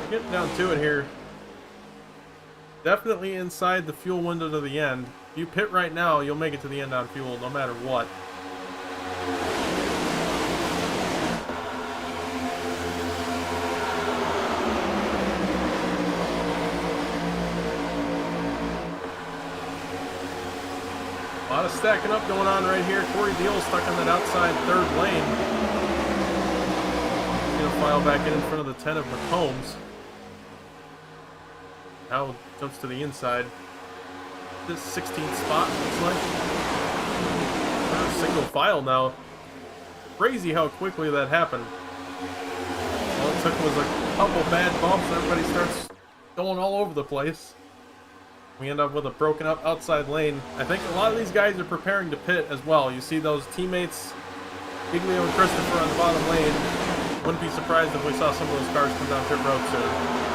Getting down to it here. Definitely inside the fuel window to the end. If you pit right now, you'll make it to the end on fuel no matter what. A lot of stacking up going on right here. Corey Deal stuck on that outside 3rd lane. He's going to file back in front of the 10 of McCombs. Now jumps to the inside. This 16th spot looks like. Single file now. Crazy how quickly that happened. All it took was a couple bad bumps and everybody starts going all over the place. We end up with a broken up outside lane. I think a lot of these guys are preparing to pit as well. You see those teammates, Giglio and Christopher on the bottom lane. Wouldn't be surprised if we saw some of those cars come down pit road soon.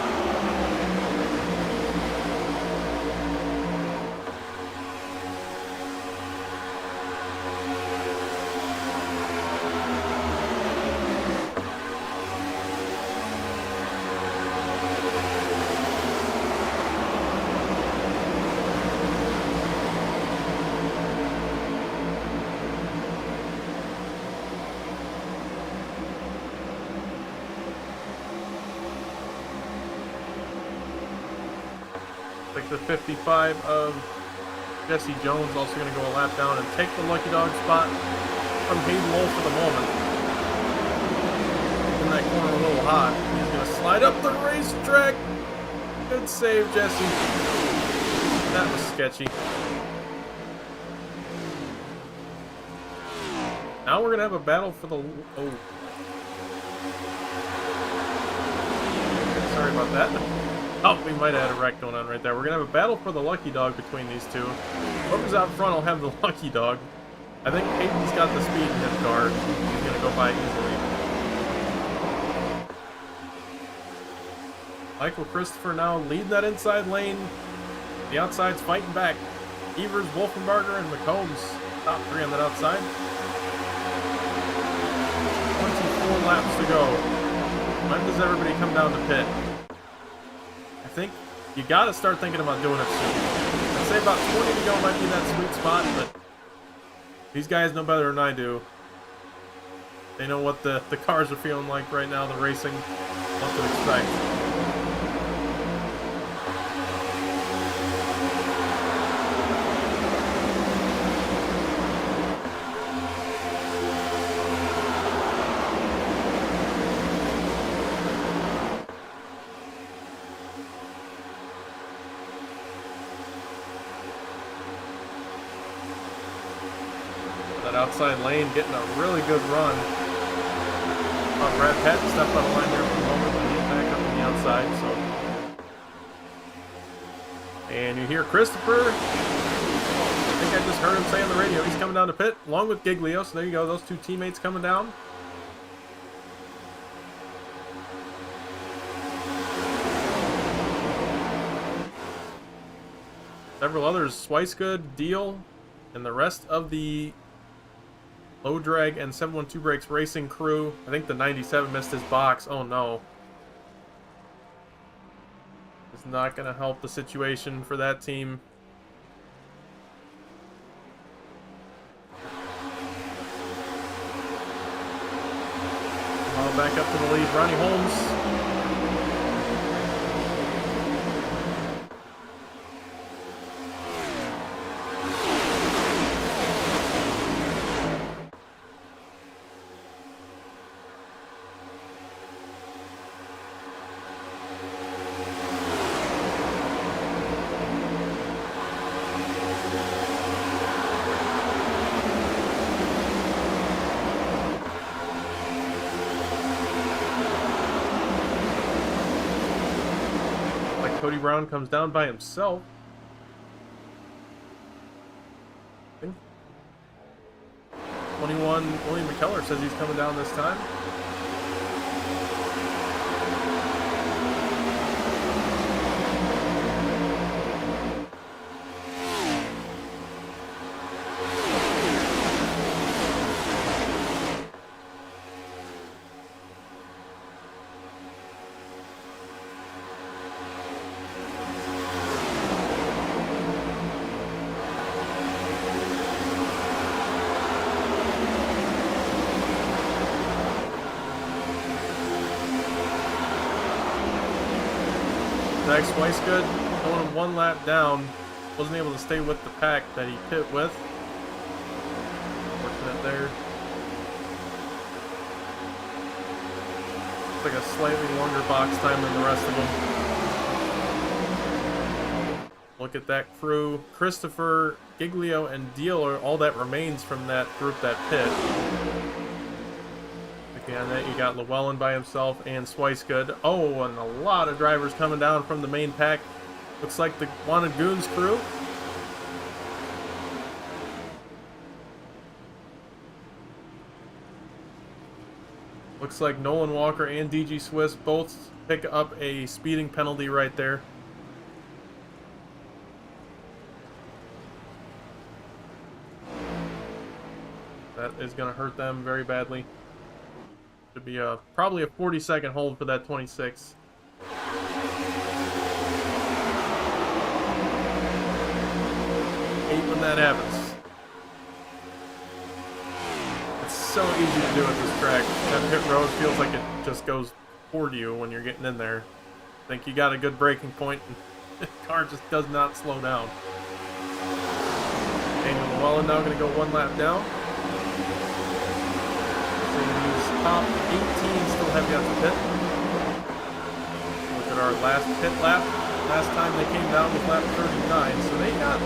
Like the 55 of Jesse Jones also going to go a lap down and take the lucky dog spot from Hayden Lowell for the moment. In that corner a little hot. He's going to slide up the racetrack. Good save, Jesse. That was sketchy. Now we're going to have a battle for the... Oh. Sorry about that. Oh, we might have had a wreck going on right there. We're going to have a battle for the lucky dog between these two. Whoever's out front will have the lucky dog. I think Hayden's got the speed in his car. He's going to go by easily. Michael Christopher now leading that inside lane. The outside's fighting back. Evers, Wolfenbarger, and McCombs top 3 on that outside. 24 laps to go. When does everybody come down to pit? I think you got to start thinking about doing it soon. I'd say about 20 to go might be that sweet spot, but these guys know better than I do. They know what the cars are feeling like right now, the racing, what to expect. That outside lane getting a really good run. Brad Patton stepped out of line there for a moment, but he's back up on the outside. So, and you hear Christopher. I think I just heard him say on the radio he's coming down to pit along with Giglio. So there you go, those two teammates coming down. Several others, Swicegood, Deal, and the rest of the Low Drag and 712Breaks racing crew. I think the 97 missed his box. Oh no. It's not going to help the situation for that team. Back up to the lead, Ronnie Holmes. Cody Brown comes down by himself. I think 21, William McKellar says he's coming down this time. Zach Swicegood going one lap down, wasn't able to stay with the pack that he pit with. Fortunate there. Looks like a slightly longer box time than the rest of them. Look at that crew. Christopher, Giglio, and Deal are all that remains from that group that pit. On that, you got Llewellyn by himself and Swicegood. Oh, and a lot of drivers coming down from the main pack. Looks like the Wanted Goons crew. Looks like Nolan Walker and DG Swiss both pick up a speeding penalty right there. That is going to hurt them very badly. Should be probably a 40-second hold for that 26. Hate when that happens. It's so easy to do at this track. That pit road feels like it just goes toward you when you're getting in there. I think you got a good braking point, and the car just does not slow down. Daniel Llewellyn now going to go one lap down. Top 18 still have yet to pit. Look at our last pit lap. Last time they came down was lap 39, so they got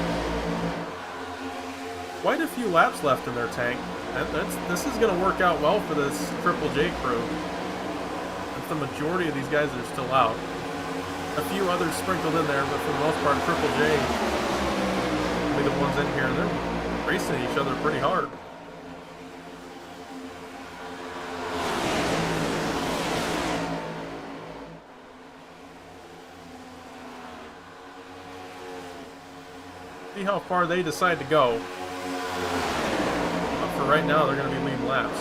quite a few laps left in their tank. This is going to work out well for this Triple J crew. That's the majority of these guys that are still out. A few others sprinkled in there, but for the most part, Triple J will be the ones in here. They're racing each other pretty hard. see how far they decide to go. But for right now, they're going to be leading laps.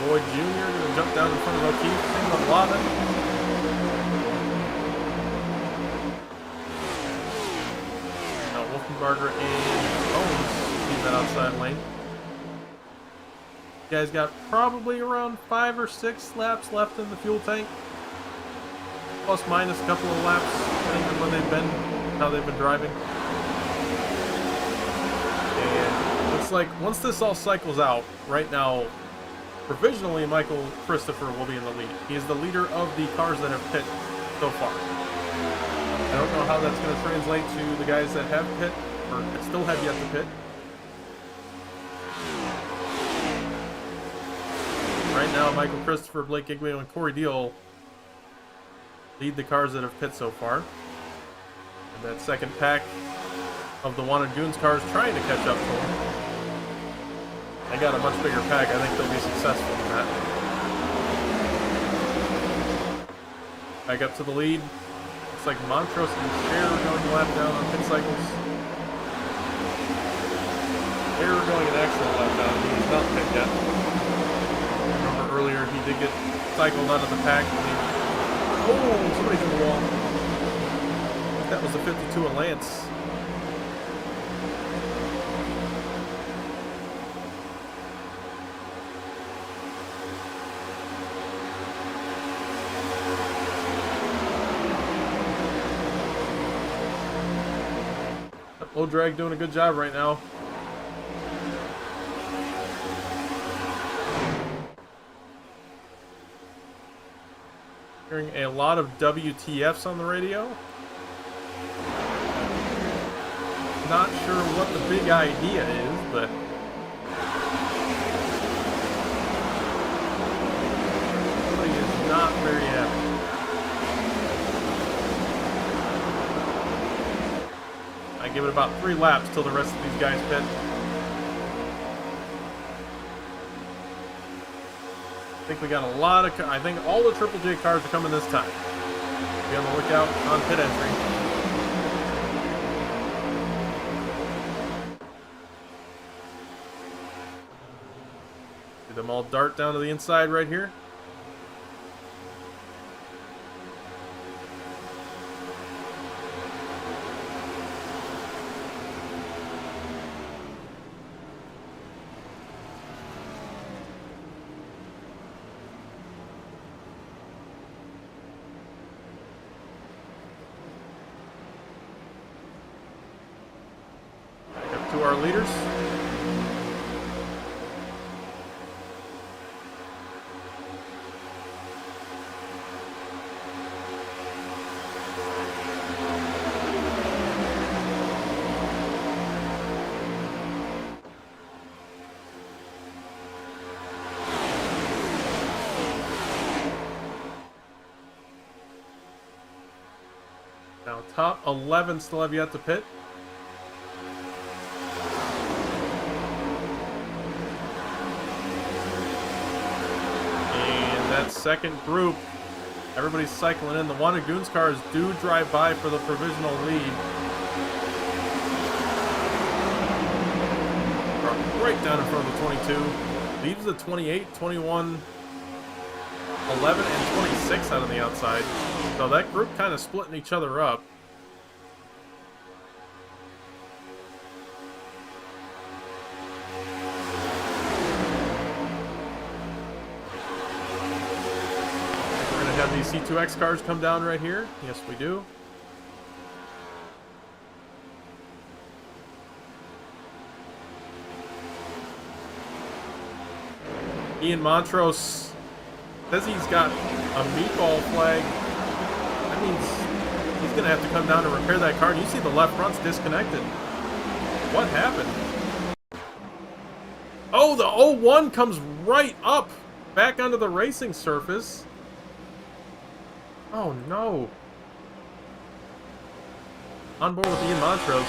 Boyd Jr. gonna jump down in front of O'Keefe. Same with Lavin. Now Wolfenbarger and Owens keep that outside lane. You guys got probably around 5 or 6 laps left in the fuel tank. Plus minus a couple of laps, depending on when they've been, how they've been driving. And looks like once this all cycles out, right now, provisionally, Michael Christopher will be in the lead. He is the leader of the cars that have pit so far. I don't know how that's going to translate to the guys that have pit, or still have yet to pit. Right now, Michael Christopher, Blake Giglio, and Corey Deal lead the cars that have pit so far. And that second pack of the Wanted Goons cars trying to catch up to them. They got a much bigger pack. I think they'll be successful in that. Back up to the lead. Looks like Montrose and Cher are going a lap down on pit cycles. Cher going an excellent lap down. He is not pit yet. Remember earlier he did get cycled out of the pack. Oh, somebody's in the wall. That was the 52 of Lance. Low drag doing a good job right now. Hearing a lot of WTFs on the radio. Not sure what the big idea is, but somebody is not very happy. I give it about 3 laps till the rest of these guys pit. I think we got a lot of... I think all the Triple J cars are coming this time. Be on the lookout on pit entry. See them all dart down to the inside right here. To our leaders. Now top 11 still have yet to pit. Second group, everybody's cycling in. The Wanted Goons cars do drive by for the provisional lead. Right down in front of the 22. Leaves the 28, 21, 11, and 26 out on the outside. So that group kind of splitting each other up. Have these C2X cars come down right here. Yes, we do. Ian Montrose says he's got a meatball flag. That means he's going to have to come down and repair that car. And you see the left front's disconnected. What happened? Oh, the 01 comes right up back onto the racing surface. Oh no. On board with Ian Montrose.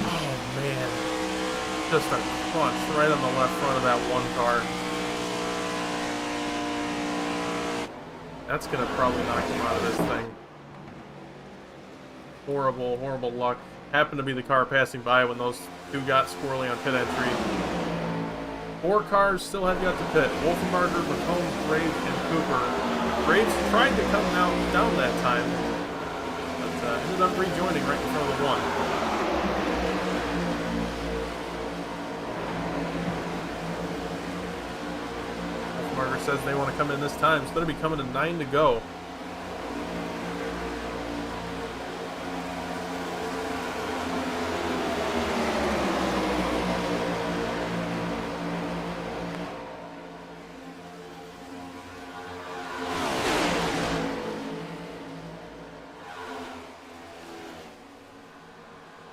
Oh man. Just a crunch right on the left front of that one car. That's gonna probably knock him out of this thing. Horrible, horrible luck. Happened to be the car passing by when those two got squirrely on pit entry. 4 cars still have got to pit. Wolfenbarger, McComb, Graves, and Cooper. Graves tried to come down that time, but ended up rejoining right in front of the one. Wolfenbarger says they want to come in this time. It's going to be coming to 9 to go.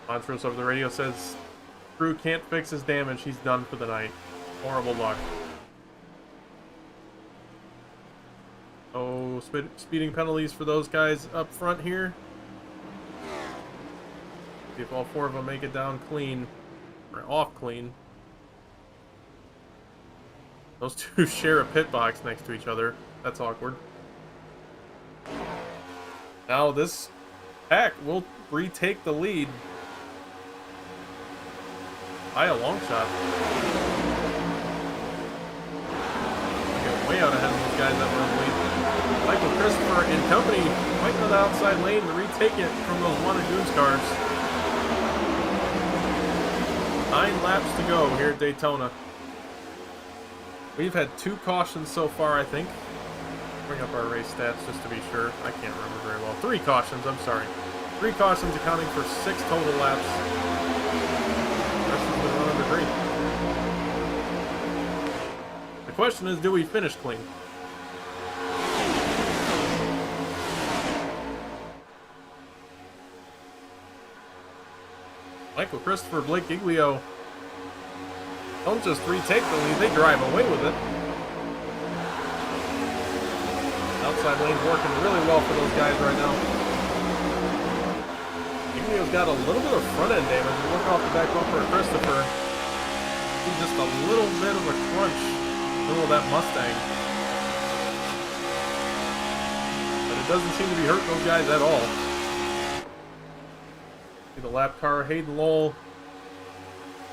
Montrose over the radio says, Drew can't fix his damage. He's done for the night. Horrible luck. Oh, speeding penalties for those guys up front here. See if all 4 of them make it down clean. Or off clean. Those two share a pit box next to each other. That's awkward. Now this pack will retake the lead. By a long shot. Get way out ahead of those guys that were in the lead. Michael Christopher and company right into the outside lane to retake it from those Wanted Goons cars. 9 laps to go here at Daytona. We've had 2 cautions so far, I think. Bring up our race stats just to be sure. I can't remember very well. 3 cautions, I'm sorry. 3 cautions accounting for 6 total laps. The question is, do we finish clean? Michael Christopher, Blake Giglio don't just retake the lead, they drive away with it. Outside lane's working really well for those guys right now. Giglio's got a little bit of front end damage. You look off the back bumper of Christopher. See just a little bit of a crunch in the middle of that Mustang. But it doesn't seem to be hurting those guys at all. See the lap car, Hayden Lowell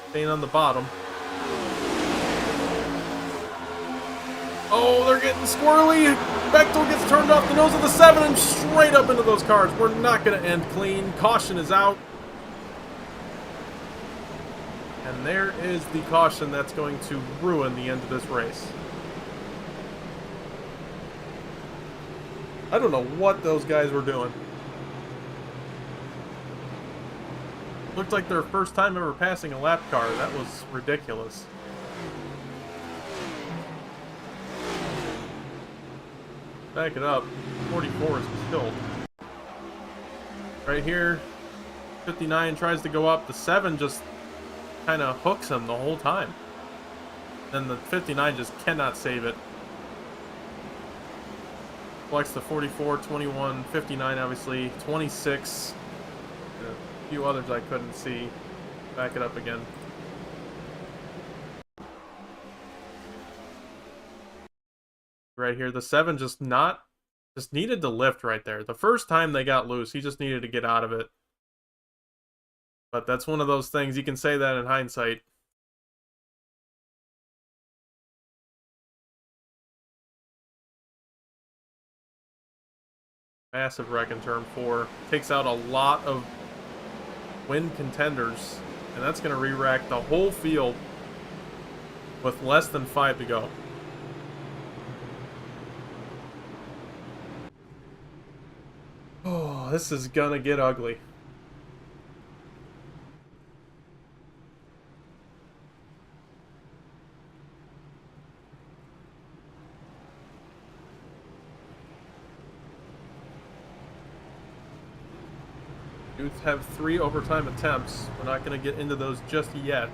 staying on the bottom. Oh, they're getting squirrely. Bechtel gets turned off the nose of the 7 and straight up into those cars. We're not going to end clean. Caution is out. And there is the caution that's going to ruin the end of this race. I don't know what those guys were doing. Looked like their first time ever passing a lap car. That was ridiculous. Back it up. 44 is killed. Right here, 59 tries to go up. The 7 just kind of hooks him the whole time. Then the 59 just cannot save it. Flex the 44, 21, 59 obviously, 26. A few others I couldn't see. Back it up again. Right here, the 7 just needed to lift right there. The first time they got loose, he just needed to get out of it. But that's one of those things, you can say that in hindsight. Massive wreck in turn 4. Takes out a lot of win contenders. And that's going to re-rack the whole field with less than 5 to go. Oh, this is gonna get ugly. Youth have 3 overtime attempts. We're not gonna get into those just yet.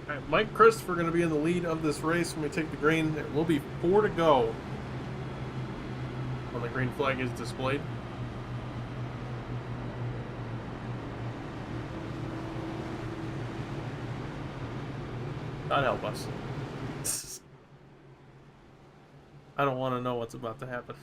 All right, Mike Christopher going to be in the lead of this race when we take the green. There will be 4 to go when the green flag is displayed. God help us. I don't want to know what's about to happen.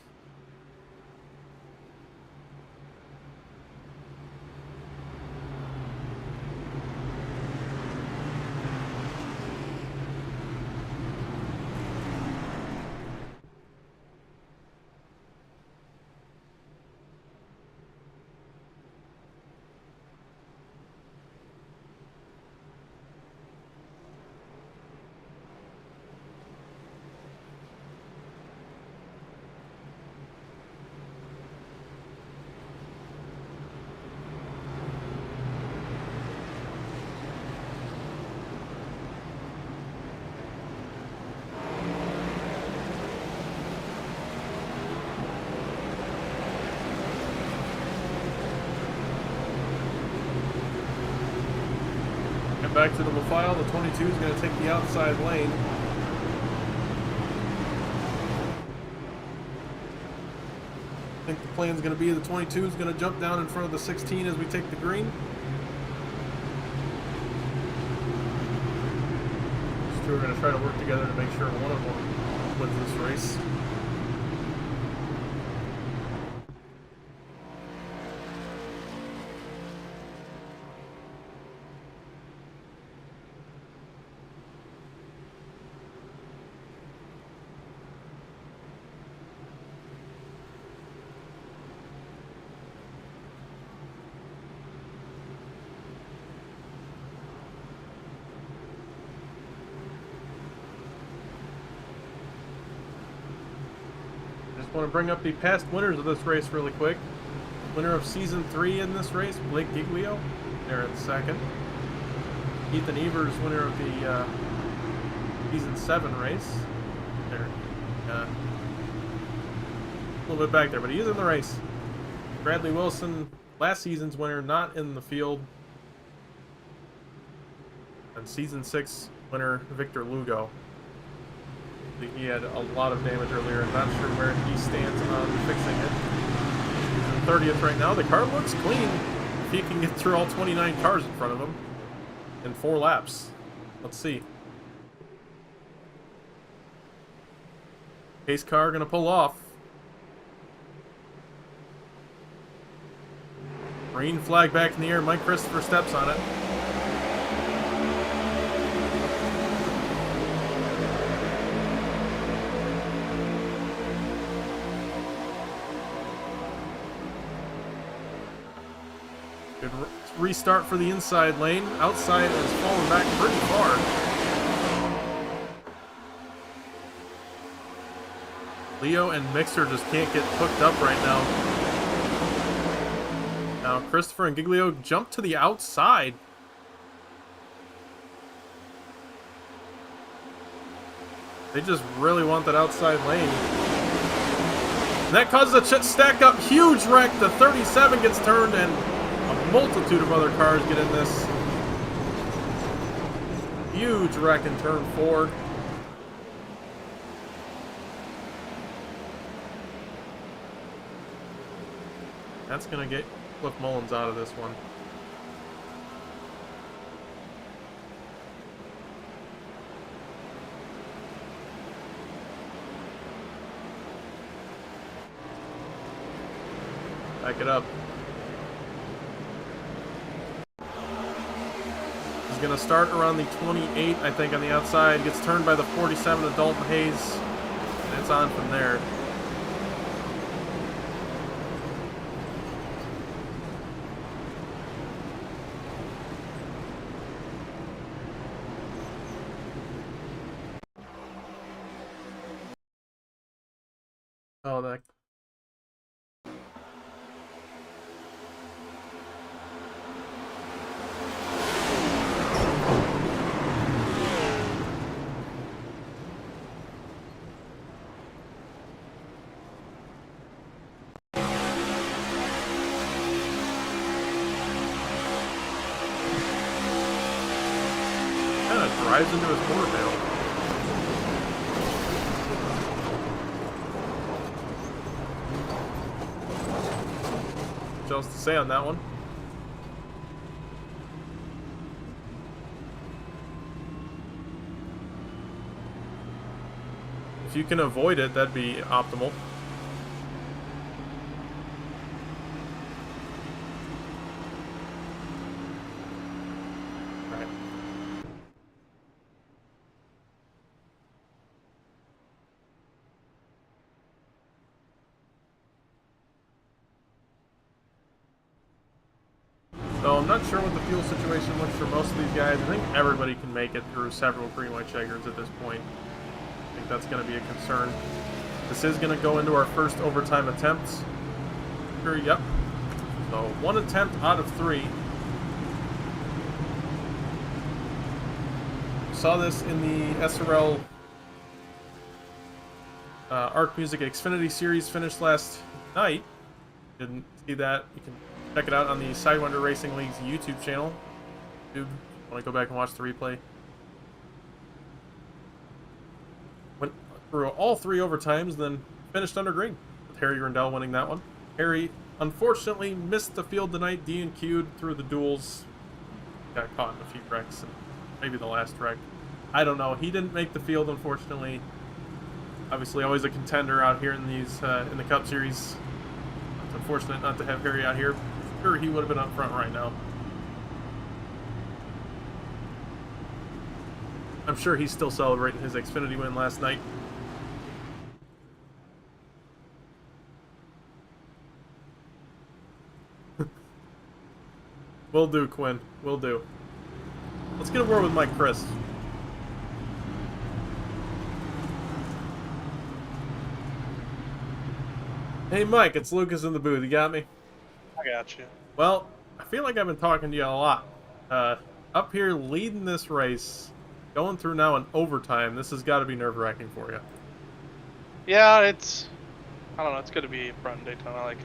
Back to the file, the 22 is going to take the outside lane. I think the plan is going to be the 22 is going to jump down in front of the 16 as we take the green. These two are going to try to work together to make sure one of them wins this race. I want to bring up the past winners of this race really quick. Winner of Season 3 in this race, Blake Giglio, there in second. Ethan Evers, winner of the Season 7 race. There. A little bit back there, but he is in the race. Bradley Wilson, last season's winner, not in the field. And Season 6 winner, Victor Lugo. He had a lot of damage earlier. Not sure where he stands on fixing it. He's in 30th right now. The car looks clean. If he can get through all 29 cars in front of him in 4 laps. Let's see. Pace car gonna pull off. Green flag back in the air. Mike Christopher steps on it. Good restart for the inside lane. Outside is falling back pretty far. Leo and Mixer just can't get hooked up right now. Now Christopher and Giglio jump to the outside. They just really want that outside lane. And that causes a stack up huge wreck. The 37 gets turned and a multitude of other cars get in this. Huge wreck in turn 4. That's going to get Cliff Mullins out of this one. Back it up. He's going to start around the 28, I think, on the outside. Gets turned by the 47 of Dalton Hayes. And it's on from there. Oh, that. drives into his quarter panel. What else to say on that one? If you can avoid it, that'd be optimal. Right. So I'm not sure what the fuel situation looks for most of these guys. I think everybody can make it through several green white checkers at this point. I think that's going to be a concern. This is going to go into our first overtime attempts. Sure, yep. So 1 attempt out of 3. Saw this in the SRL Arc Music Xfinity Series finished last night. Didn't see that? You can check it out on the Sidewinder Racing League's YouTube channel. Want to go back and watch the replay? Went through all 3 overtimes, then finished under green, with Harry Grindell winning that one. Harry, unfortunately, missed the field tonight, DNQ'd through the duels. Got caught in a few wrecks, and maybe the last wreck. I don't know. He didn't make the field, unfortunately. Obviously, always a contender out here in these in the Cup Series. It's unfortunate not to have Harry out here. Sure, he would have been up front right now. I'm sure he's still celebrating his Xfinity win last night. Will do, Quinn. Will do. Let's get a word with Mike Chris. Hey, Mike, it's Lucas in the booth. You got me? I got you. Well, I feel like I've been talking to you a lot. Up here leading this race, going through now in overtime, this has got to be nerve-wracking for you. Yeah, I don't know, it's good to be front in Daytona.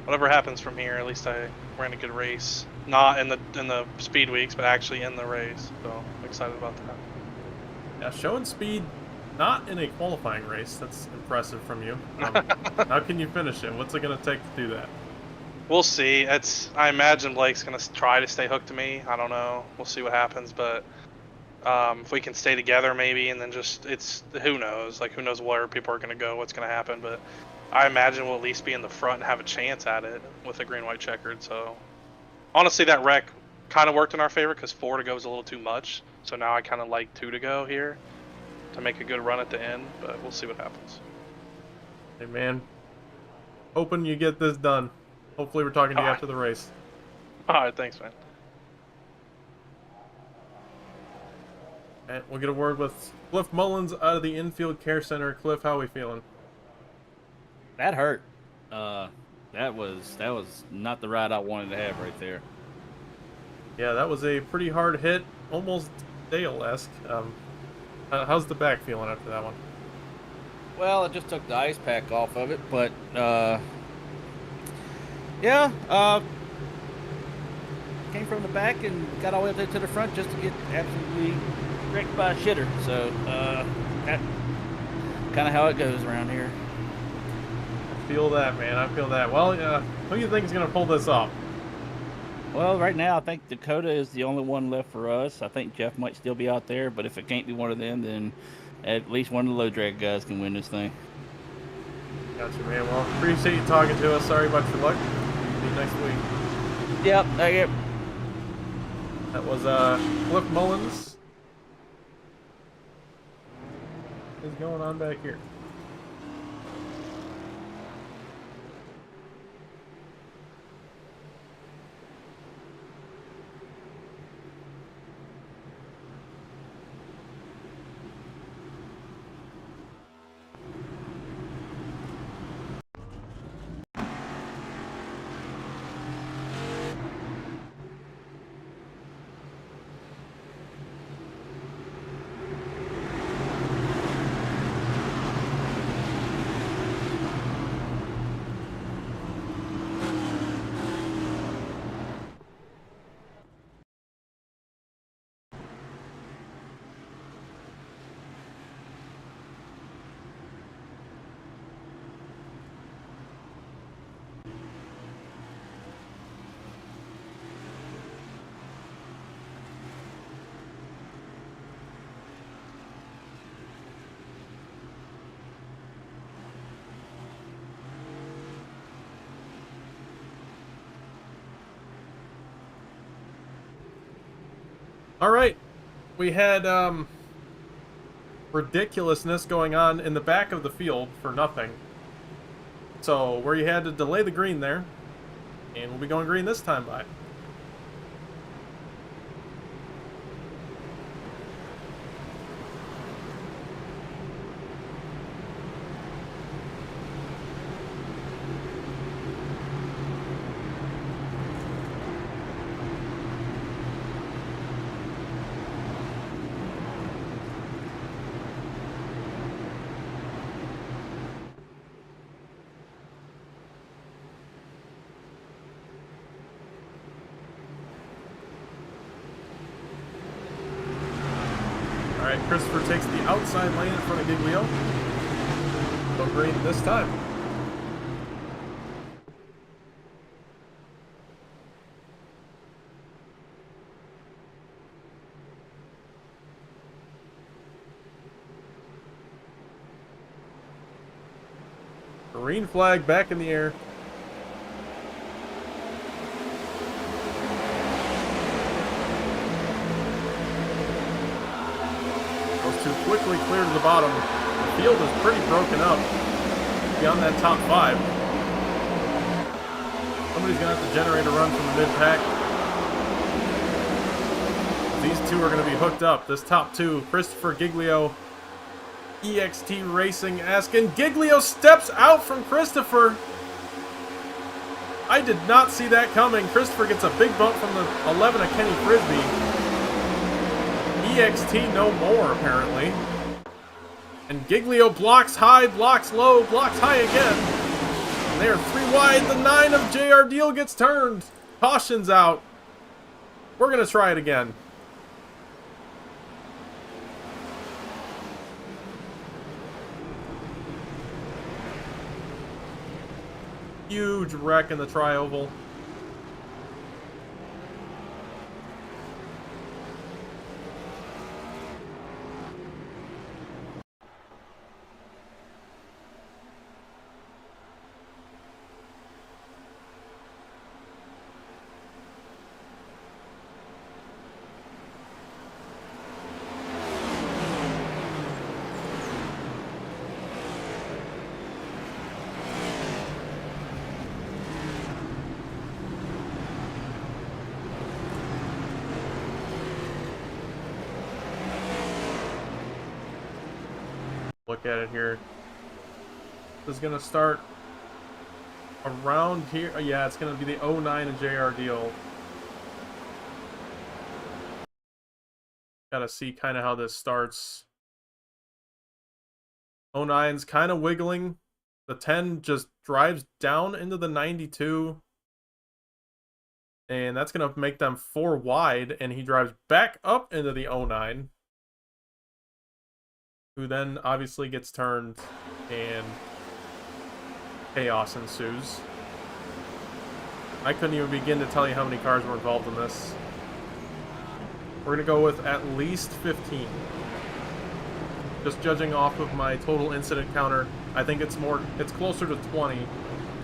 Whatever happens from here, at least I ran a good race. Not in the speed weeks, but actually in the race. So I'm excited about that. Yeah, showing speed, not in a qualifying race. That's impressive from you. How can you finish it? What's it going to take to do that? We'll see. I imagine Blake's going to try to stay hooked to me. I don't know. We'll see what happens, but if we can stay together maybe, and then who knows? Who knows where people are going to go, what's going to happen, but I imagine we'll at least be in the front and have a chance at it with a green-white checkered. So honestly, that wreck kind of worked in our favor because 4 to go is a little too much. So now I kind of like 2 to go here to make a good run at the end, but we'll see what happens. Hey, man. Hoping you get this done. Hopefully we're talking to you after the race. All right, thanks, man. And we'll get a word with Cliff Mullins out of the Infield Care Center. Cliff, how are we feeling? That hurt. That was not the ride I wanted to have right there. Yeah, that was a pretty hard hit, almost Dale-esque. How's the back feeling after that one? Well, I just took the ice pack off of it, but yeah, came from the back and got all the way up to the front just to get absolutely wrecked by a shitter. So that's kind of how it goes around here. I feel that, man. I feel that. Well, who do you think is going to pull this off? Well, right now I think Dakota is the only one left for us. I think Jeff might still be out there, but if it can't be one of them, then at least one of the low drag guys can win this thing. Gotcha, man. Well, appreciate you talking to us. Sorry about your luck. See you next week. Yep, thank you. That was Cliff Mullins. What's going on back here? All right, we had ridiculousness going on in the back of the field for nothing. So where you had to delay the green there, and we'll be going green this time by. Alright, Christopher takes the outside lane in front of Giglio. Go green this time. Green flag back in the air. Those two quickly clear to the bottom. The field is pretty broken up beyond that top 5. Somebody's going to have to generate a run from the mid-pack. These two are going to be hooked up. This top 2, Christopher Giglio, EXT Racing X, and Giglio steps out from Christopher. I did not see that coming. Christopher gets a big bump from the 11 of Kenny Frisbee. EXT no more, apparently. And Giglio blocks high, blocks low, blocks high again. And they are 3 wide. The 9 of JR Deal gets turned. Caution's out. We're going to try it again. Huge wreck in the tri-oval. Look at it here. This is going to start around here. Yeah, it's going to be the 09 and JR Deal. Gotta see kind of how this starts. 09's kind of wiggling. The 10 just drives down into the 92. And that's going to make them 4 wide. And he drives back up into the 09. Who then obviously gets turned, and chaos ensues. I couldn't even begin to tell you how many cars were involved in this. We're going to go with at least 15. Just judging off of my total incident counter, I think it's closer to 20 in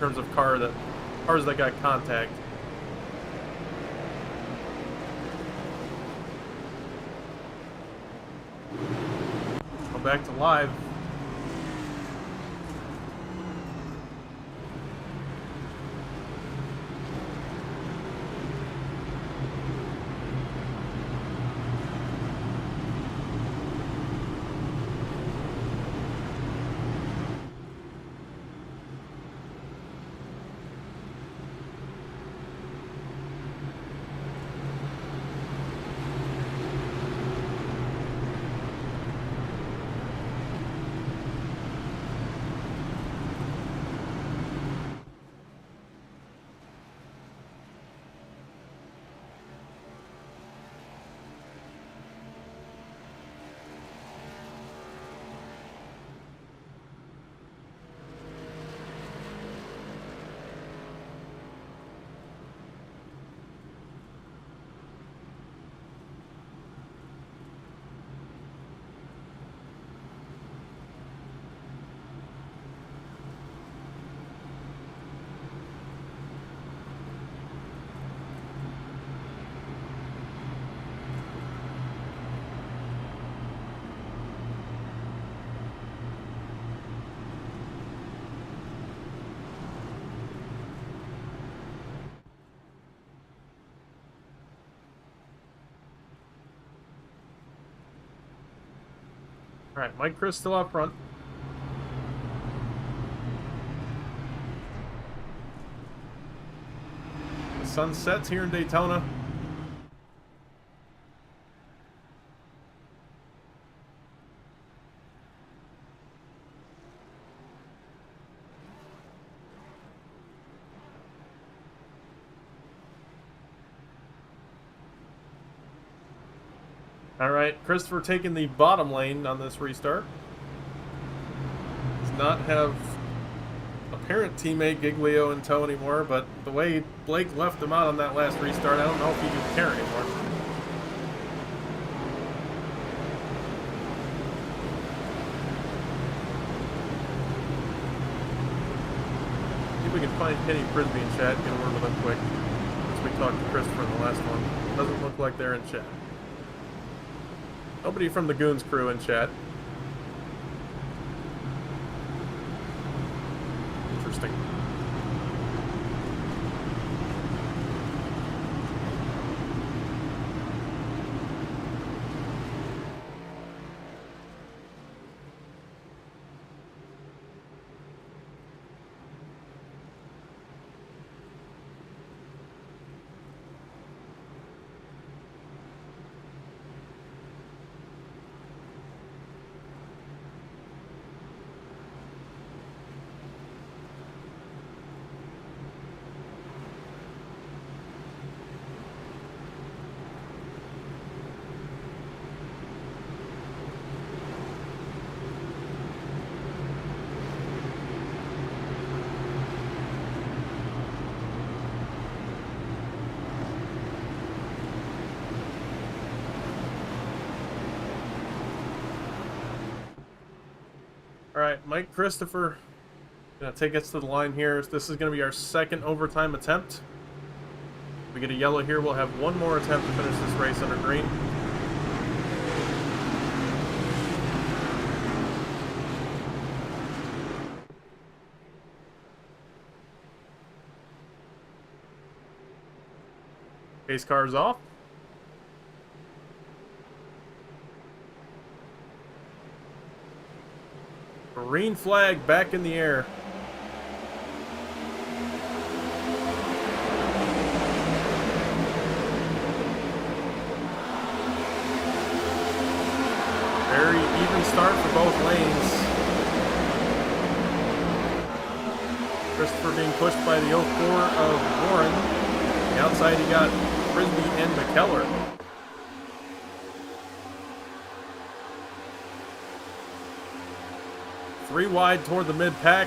terms of cars that got contact. Back to live. All right, Mike Chris still out front. The sun sets here in Daytona. All right, Christopher taking the bottom lane on this restart. Does not have apparent teammate Giglio in tow anymore, but the way Blake left him out on that last restart, I don't know if he can care anymore. See if we can find Kenny Frisbee in chat, get a word with him quick. Since we talked to Christopher in the last one. Doesn't look like they're in chat. Nobody from the Goons crew in chat. Interesting. Alright, Mike Christopher gonna take us to the line here. This is gonna be our second overtime attempt. If we get a yellow here, we'll have one more attempt to finish this race under green. Pace car's off. Green flag back in the air. Very even start for both lanes. Christopher being pushed by the 04 of Warren. On the outside he got Frisbee and McKellar. Three wide toward the mid-pack.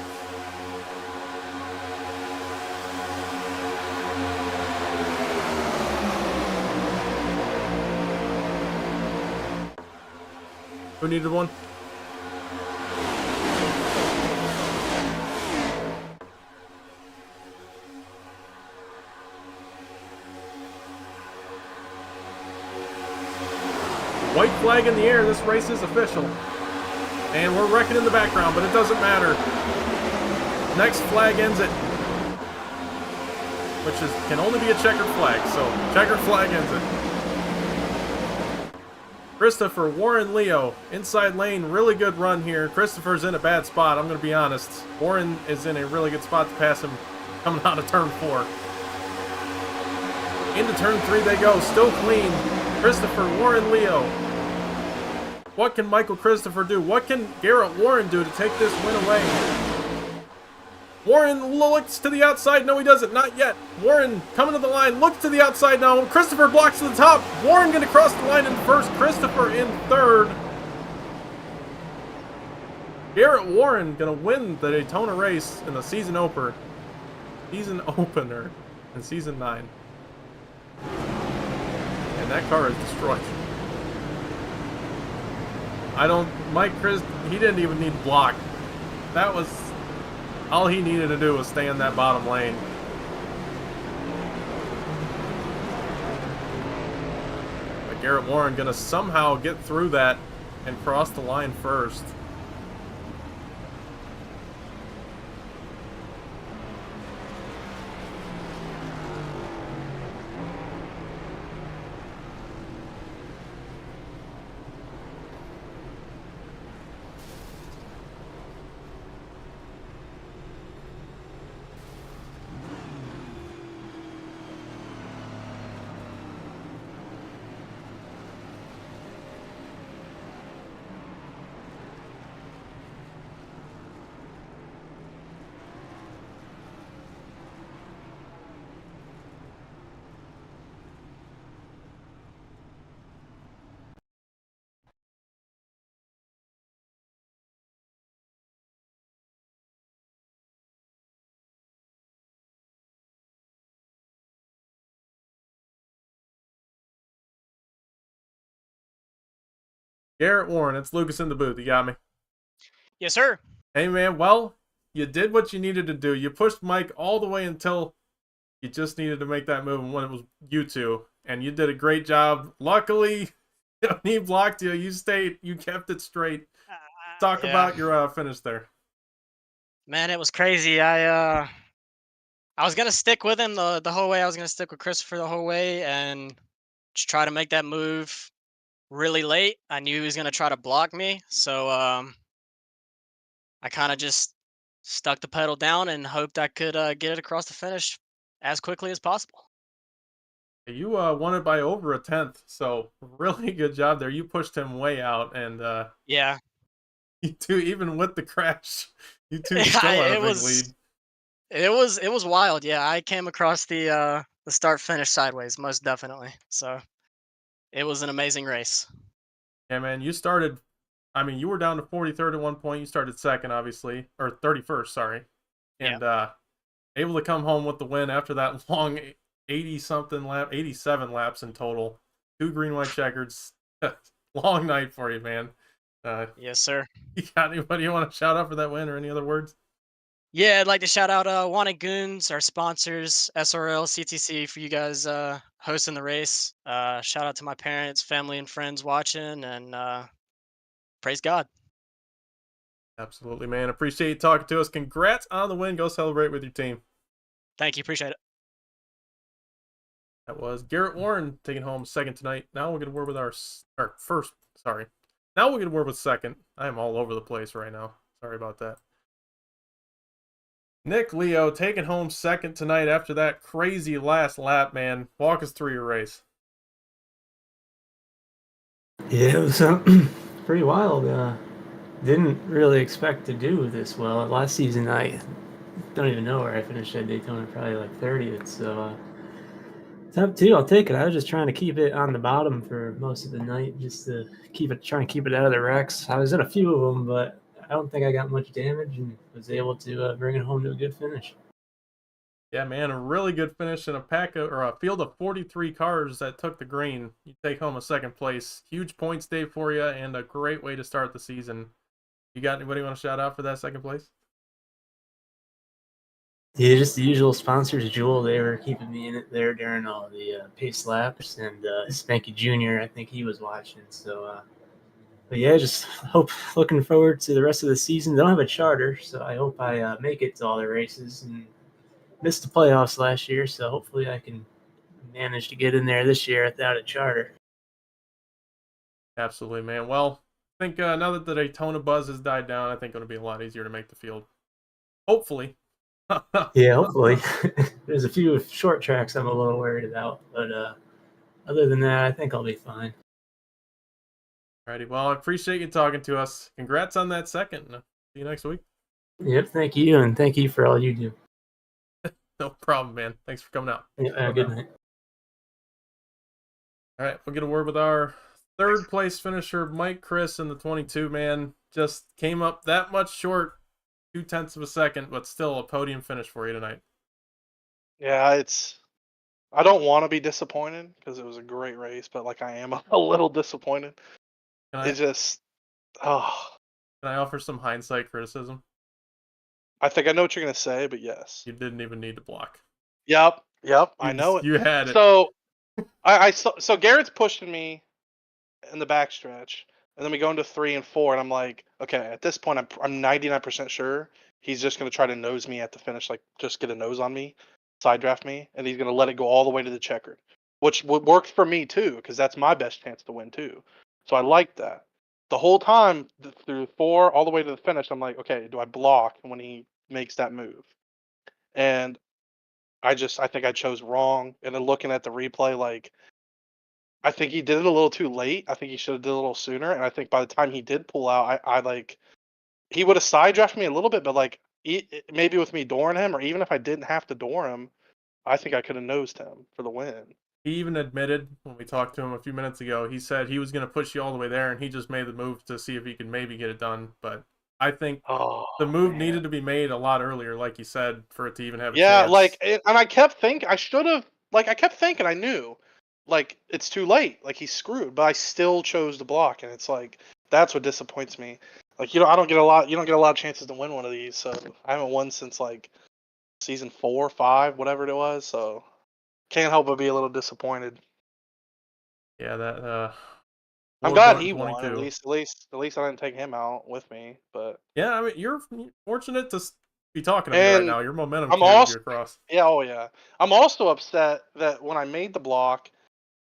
Who needed one? White flag in the air. This race is official. And we're wrecking in the background, but it doesn't matter. Next flag ends it. Which can only be a checkered flag, so checkered flag ends it. Christopher, Warren, Leo, inside lane, really good run here. Christopher's in a bad spot, I'm going to be honest. Warren is in a really good spot to pass him coming out of turn 4. Into turn 3 they go, still clean. Christopher, Warren, Leo. What can Michael Christopher do? What can Garrett Warren do to take this win away? Warren looks to the outside. No, he doesn't. Not yet. Warren coming to the line. Looks to the outside now. Christopher blocks to the top. Warren going to cross the line in first. Christopher in third. Garrett Warren going to win the Daytona race in the season opener. In season 9. And that car is destroyed. Mike Chris, he didn't even need to block. That was, all he needed to do was stay in that bottom lane. But Garrett Warren gonna somehow get through that and cross the line first. Garrett Warren, it's Lucas in the booth. You got me? Yes, sir. Hey, man. Well, you did what you needed to do. You pushed Mike all the way until you just needed to make that move when it was you two. And you did a great job. Luckily, he blocked you. You stayed. You kept it straight. Talk about your finish there. Man, it was crazy. I was gonna stick with him the whole way. I was gonna stick with Christopher the whole way and just try to make that move really late. I knew he was gonna try to block me, so I kind of just stuck the pedal down and hoped I could get it across the finish as quickly as possible. You won it by over a tenth, so really good job there. You pushed him way out, and Yeah, you two, even with the crash, you two still had a big lead. it was wild. Yeah, I came across the start finish sideways, most definitely. So it was an amazing race. Yeah, man, you started. I mean, you were down to 43rd at one point. You started second, obviously, or 31st, sorry, and able to come home with the win after that long 80-something lap, 87 laps in total. 2 green, white checkers. Long night for you, man. Yes, sir. You got anybody you want to shout out for that win or any other words? Yeah, I'd like to shout out Wanted Goons, our sponsors, SRL, CTC, for you guys hosting the race. Shout out to my parents, family, and friends watching, and praise God. Absolutely, man. Appreciate you talking to us. Congrats on the win. Go celebrate with your team. Thank you. Appreciate it. That was Garrett Warren taking home second tonight. Now we're going to work with our first. Sorry. Now we're going to work with second. I am all over the place right now. Sorry about that. Nick Leo taking home second tonight after that crazy last lap, man. Walk us through your race. Yeah, it was pretty wild. Didn't really expect to do this well. Last season, I don't even know where I finished at Daytona, probably like 30th. So top 2, I'll take it. I was just trying to keep it on the bottom for most of the night, just to try and keep it out of the wrecks. I was in a few of them, but I don't think I got much damage and was able to bring it home to a good finish. Yeah, man, a really good finish in a field of 43 cars that took the green. You take home a second place. Huge points day for you and a great way to start the season. You got anybody you want to shout out for that second place? Yeah, just the usual sponsors, Jewel. They were keeping me in it there during all the pace laps, and Spanky Jr., I think he was watching. So, but yeah, just looking forward to the rest of the season. They don't have a charter, so I hope I make it to all the races, and missed the playoffs last year, so hopefully I can manage to get in there this year without a charter. Absolutely, man. Well, I think now that the Daytona buzz has died down, I think it'll be a lot easier to make the field. Hopefully. Yeah, hopefully. There's a few short tracks I'm a little worried about, but other than that, I think I'll be fine. Alrighty, well, I appreciate you talking to us. Congrats on that second. See you next week. Yep, thank you, and thank you for all you do. No problem, man. Thanks for coming out. Yeah, good night. All right, we'll get a word with our third place finisher, Mike Chris, in the 22, man. Just came up that much short, 0.2 of a second, but still a podium finish for you tonight. Yeah, I don't want to be disappointed because it was a great race, but like I am a little disappointed. Can I offer some hindsight criticism? I think I know what you're gonna say, but yes. You didn't even need to block. Yep, I know it. You had it. So so Garrett's pushing me in the backstretch, and then we go into 3 and 4, and I'm like, okay, at this point, I'm 99% sure he's just gonna try to nose me at the finish, like just get a nose on me, side draft me, and he's gonna let it go all the way to the checkered, which works for me too, because that's my best chance to win too. So I like that. The whole time through 4 all the way to the finish, I'm like, okay, do I block when he makes that move? And I think I chose wrong. And then looking at the replay, like, I think he did it a little too late. I think he should have did it a little sooner. And I think by the time he did pull out, I like, he would have side drafted me a little bit, but like, maybe with me dooring him, or even if I didn't have to door him, I think I could have nosed him for the win. He even admitted when we talked to him a few minutes ago, he said he was going to push you all the way there, and he just made the move to see if he could maybe get it done. But I think the move needed to be made a lot earlier, like you said, for it to even have a chance. Like, and I kept thinking I should have. Like, I kept thinking I knew, like it's too late. Like he's screwed. But I still chose to block, and it's like that's what disappoints me. Like I don't get a lot. You don't get a lot of chances to win one of these. So I haven't won since like season 4, 5, whatever it was. So can't help but be a little disappointed. Yeah, that. I'm Lord glad Norton he won. 22. At least I didn't take him out with me. But Yeah, I mean, you're fortunate to be talking to me right and now. Your momentum I'm carried also you across. yeah, oh yeah. I'm also upset that when I made the block,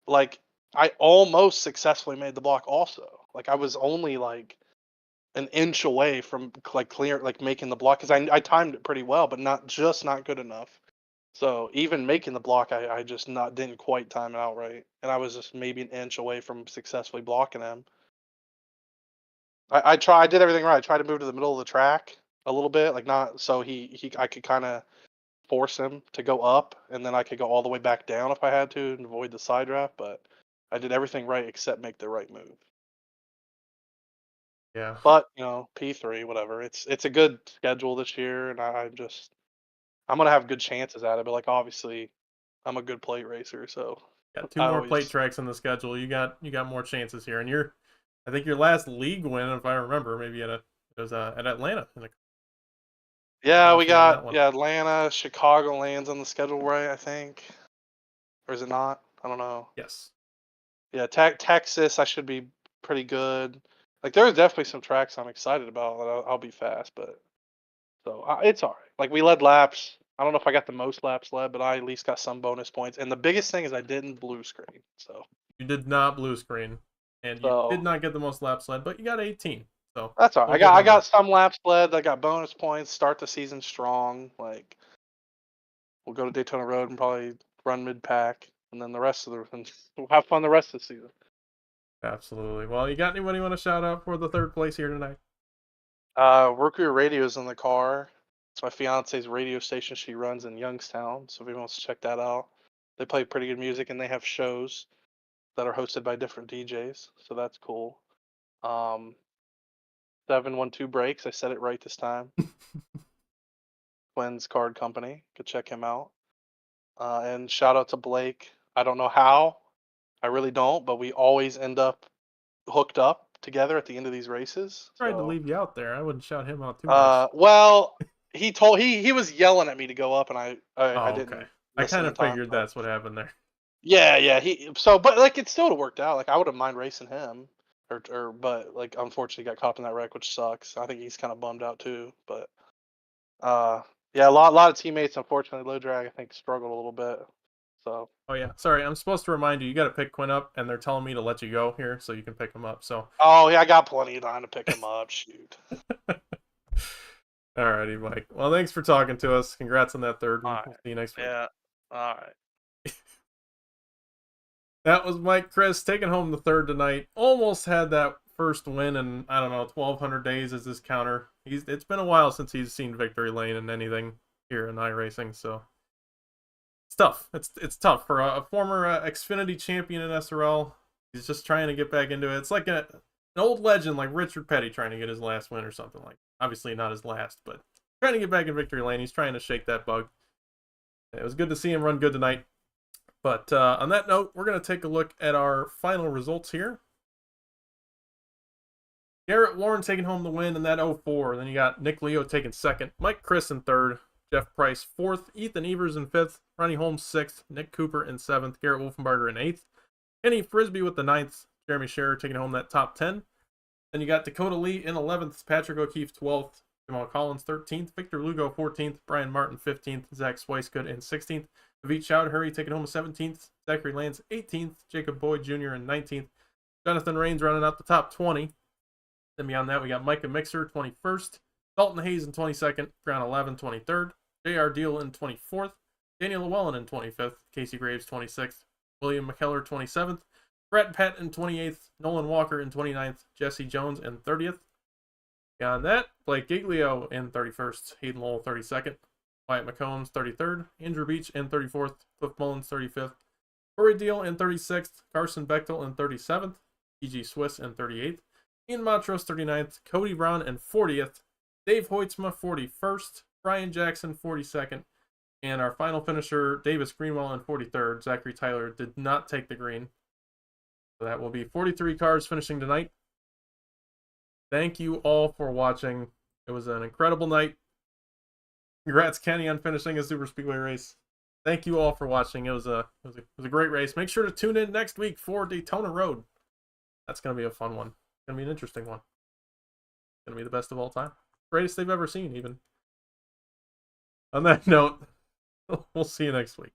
like I almost successfully made the block also. Like I was only like an inch away from like making the block because I timed it pretty well, but not good enough. So even making the block, I just didn't quite time it out right, and I was just maybe an inch away from successfully blocking him. I did everything right. I tried to move to the middle of the track a little bit, like not so I could kind of force him to go up, and then I could go all the way back down if I had to and avoid the side draft. But I did everything right except make the right move. Yeah. But P3, whatever. It's a good schedule this year, and I'm gonna have good chances at it. But like obviously, I'm a good plate racer, so Got 2 I more always plate tracks in the schedule. You got more chances here, and I think your last league win, if I remember, maybe at Atlanta. yeah we See on that got one. Atlanta, Chicago lands on the schedule right I think, or is it not? I don't know. Yes. Yeah, Texas I should be pretty good. Like there's definitely some tracks I'm excited about. I'll be fast, but so it's all right. Like we led laps. I don't know if I got the most laps led, but I at least got some bonus points. And the biggest thing is I didn't blue screen. So You did not blue screen, and you did not get the most laps led, but you got 18. So that's all right. still a good I number. got some laps led. I got bonus points. Start the season strong. Like we'll go to Daytona Road and probably run mid pack, and then we'll have fun the rest of the season. Absolutely. Well, you got anybody you want to shout out for the 3rd place here tonight? Rookie Radio's in the car. It's my fiance's radio station she runs in Youngstown. So if anyone wants to check that out, they play pretty good music and they have shows that are hosted by different DJs. So that's cool. 712Breaks. I said it right this time. Twins Card Company. Go check him out. And shout out to Blake. I don't know how. I really don't, but we always end up hooked up together at the end of these races. Tried to leave you out there. I wouldn't shout him out too much. Well, he was yelling at me to go up, and I didn't. Okay. I kind of figured that's what happened there. Yeah. But like it still would have worked out. Like I would have mind racing him, but like unfortunately got caught up in that wreck, which sucks. I think he's kind of bummed out too. But yeah, a lot of teammates unfortunately low drag I think struggled a little bit. So. Oh yeah, sorry. I'm supposed to remind you. You got to pick Quinn up, and they're telling me to let you go here so you can pick him up. So. Oh yeah, I got plenty of time to pick him up. Shoot. Alrighty, Mike. Well, thanks for talking to us. Congrats on that 3rd. Right. We'll see you next week. Yeah. All right. That was Mike Chris taking home the 3rd tonight. Almost had that first win in, I don't know, 1,200 days as his counter. It's been a while since he's seen victory lane in anything here in iRacing, so it's tough. It's tough for a former Xfinity champion in SRL. He's just trying to get back into it. It's like an old legend like Richard Petty trying to get his last win or something like. Obviously not his last, but trying to get back in victory lane. He's trying to shake that bug. It was good to see him run good tonight. But on that note, we're going to take a look at our final results here. Garrett Warren taking home the win in that 04. Then you got Nick Leo taking 2nd. Mike Chris in 3rd. Jeff Price 4th. Ethan Evers in 5th. Ronnie Holmes 6th. Nick Cooper in 7th. Garrett Wolfenbarger in 8th. Kenny Frisbee with the 9th. Jeremy Scherer taking home that top 10. Then you got Dakota Lee in 11th. Patrick O'Keefe 12th. Jamal Collins 13th. Victor Lugo 14th. Brian Martin 15th. Zach Swicegood in 16th. David Chowdhury taking home a 17th. Zachary Lance 18th. Jacob Boyd Jr. in 19th. Jonathan Rains running out the top 20. Then beyond that, we got Micah Mixer 21st. Dalton Hayes in 22nd. Brown 11, 23rd. J.R. Deal in 24th. Daniel Llewellyn in 25th. Casey Graves 26th. William McKellar 27th. Brett Pett in 28th. Nolan Walker in 29th. Jesse Jones in 30th. Beyond that, Blake Giglio in 31st. Hayden Lowell 32nd. Wyatt McCombs 33rd. Andrew Beach in 34th. Cliff Mullins 35th. Corey Deal in 36th. Carson Bechtel in 37th. T.G. Swiss in 38th. Ian Montrose 39th. Cody Brown in 40th. Dave Hoitzma 41st. Brian Jackson 42nd. And our final finisher, Davis Greenwell in 43rd. Zachary Tyler did not take the green. So that will be 43 cars finishing tonight. Thank you all for watching. It was an incredible night. Congrats, Kenny, on finishing a Super Speedway race. Thank you all for watching. It was a great race. Make sure to tune in next week for Daytona Road. That's going to be a fun one. It's going to be an interesting one. It's going to be the best of all time. Greatest they've ever seen, even. On that note, we'll see you next week.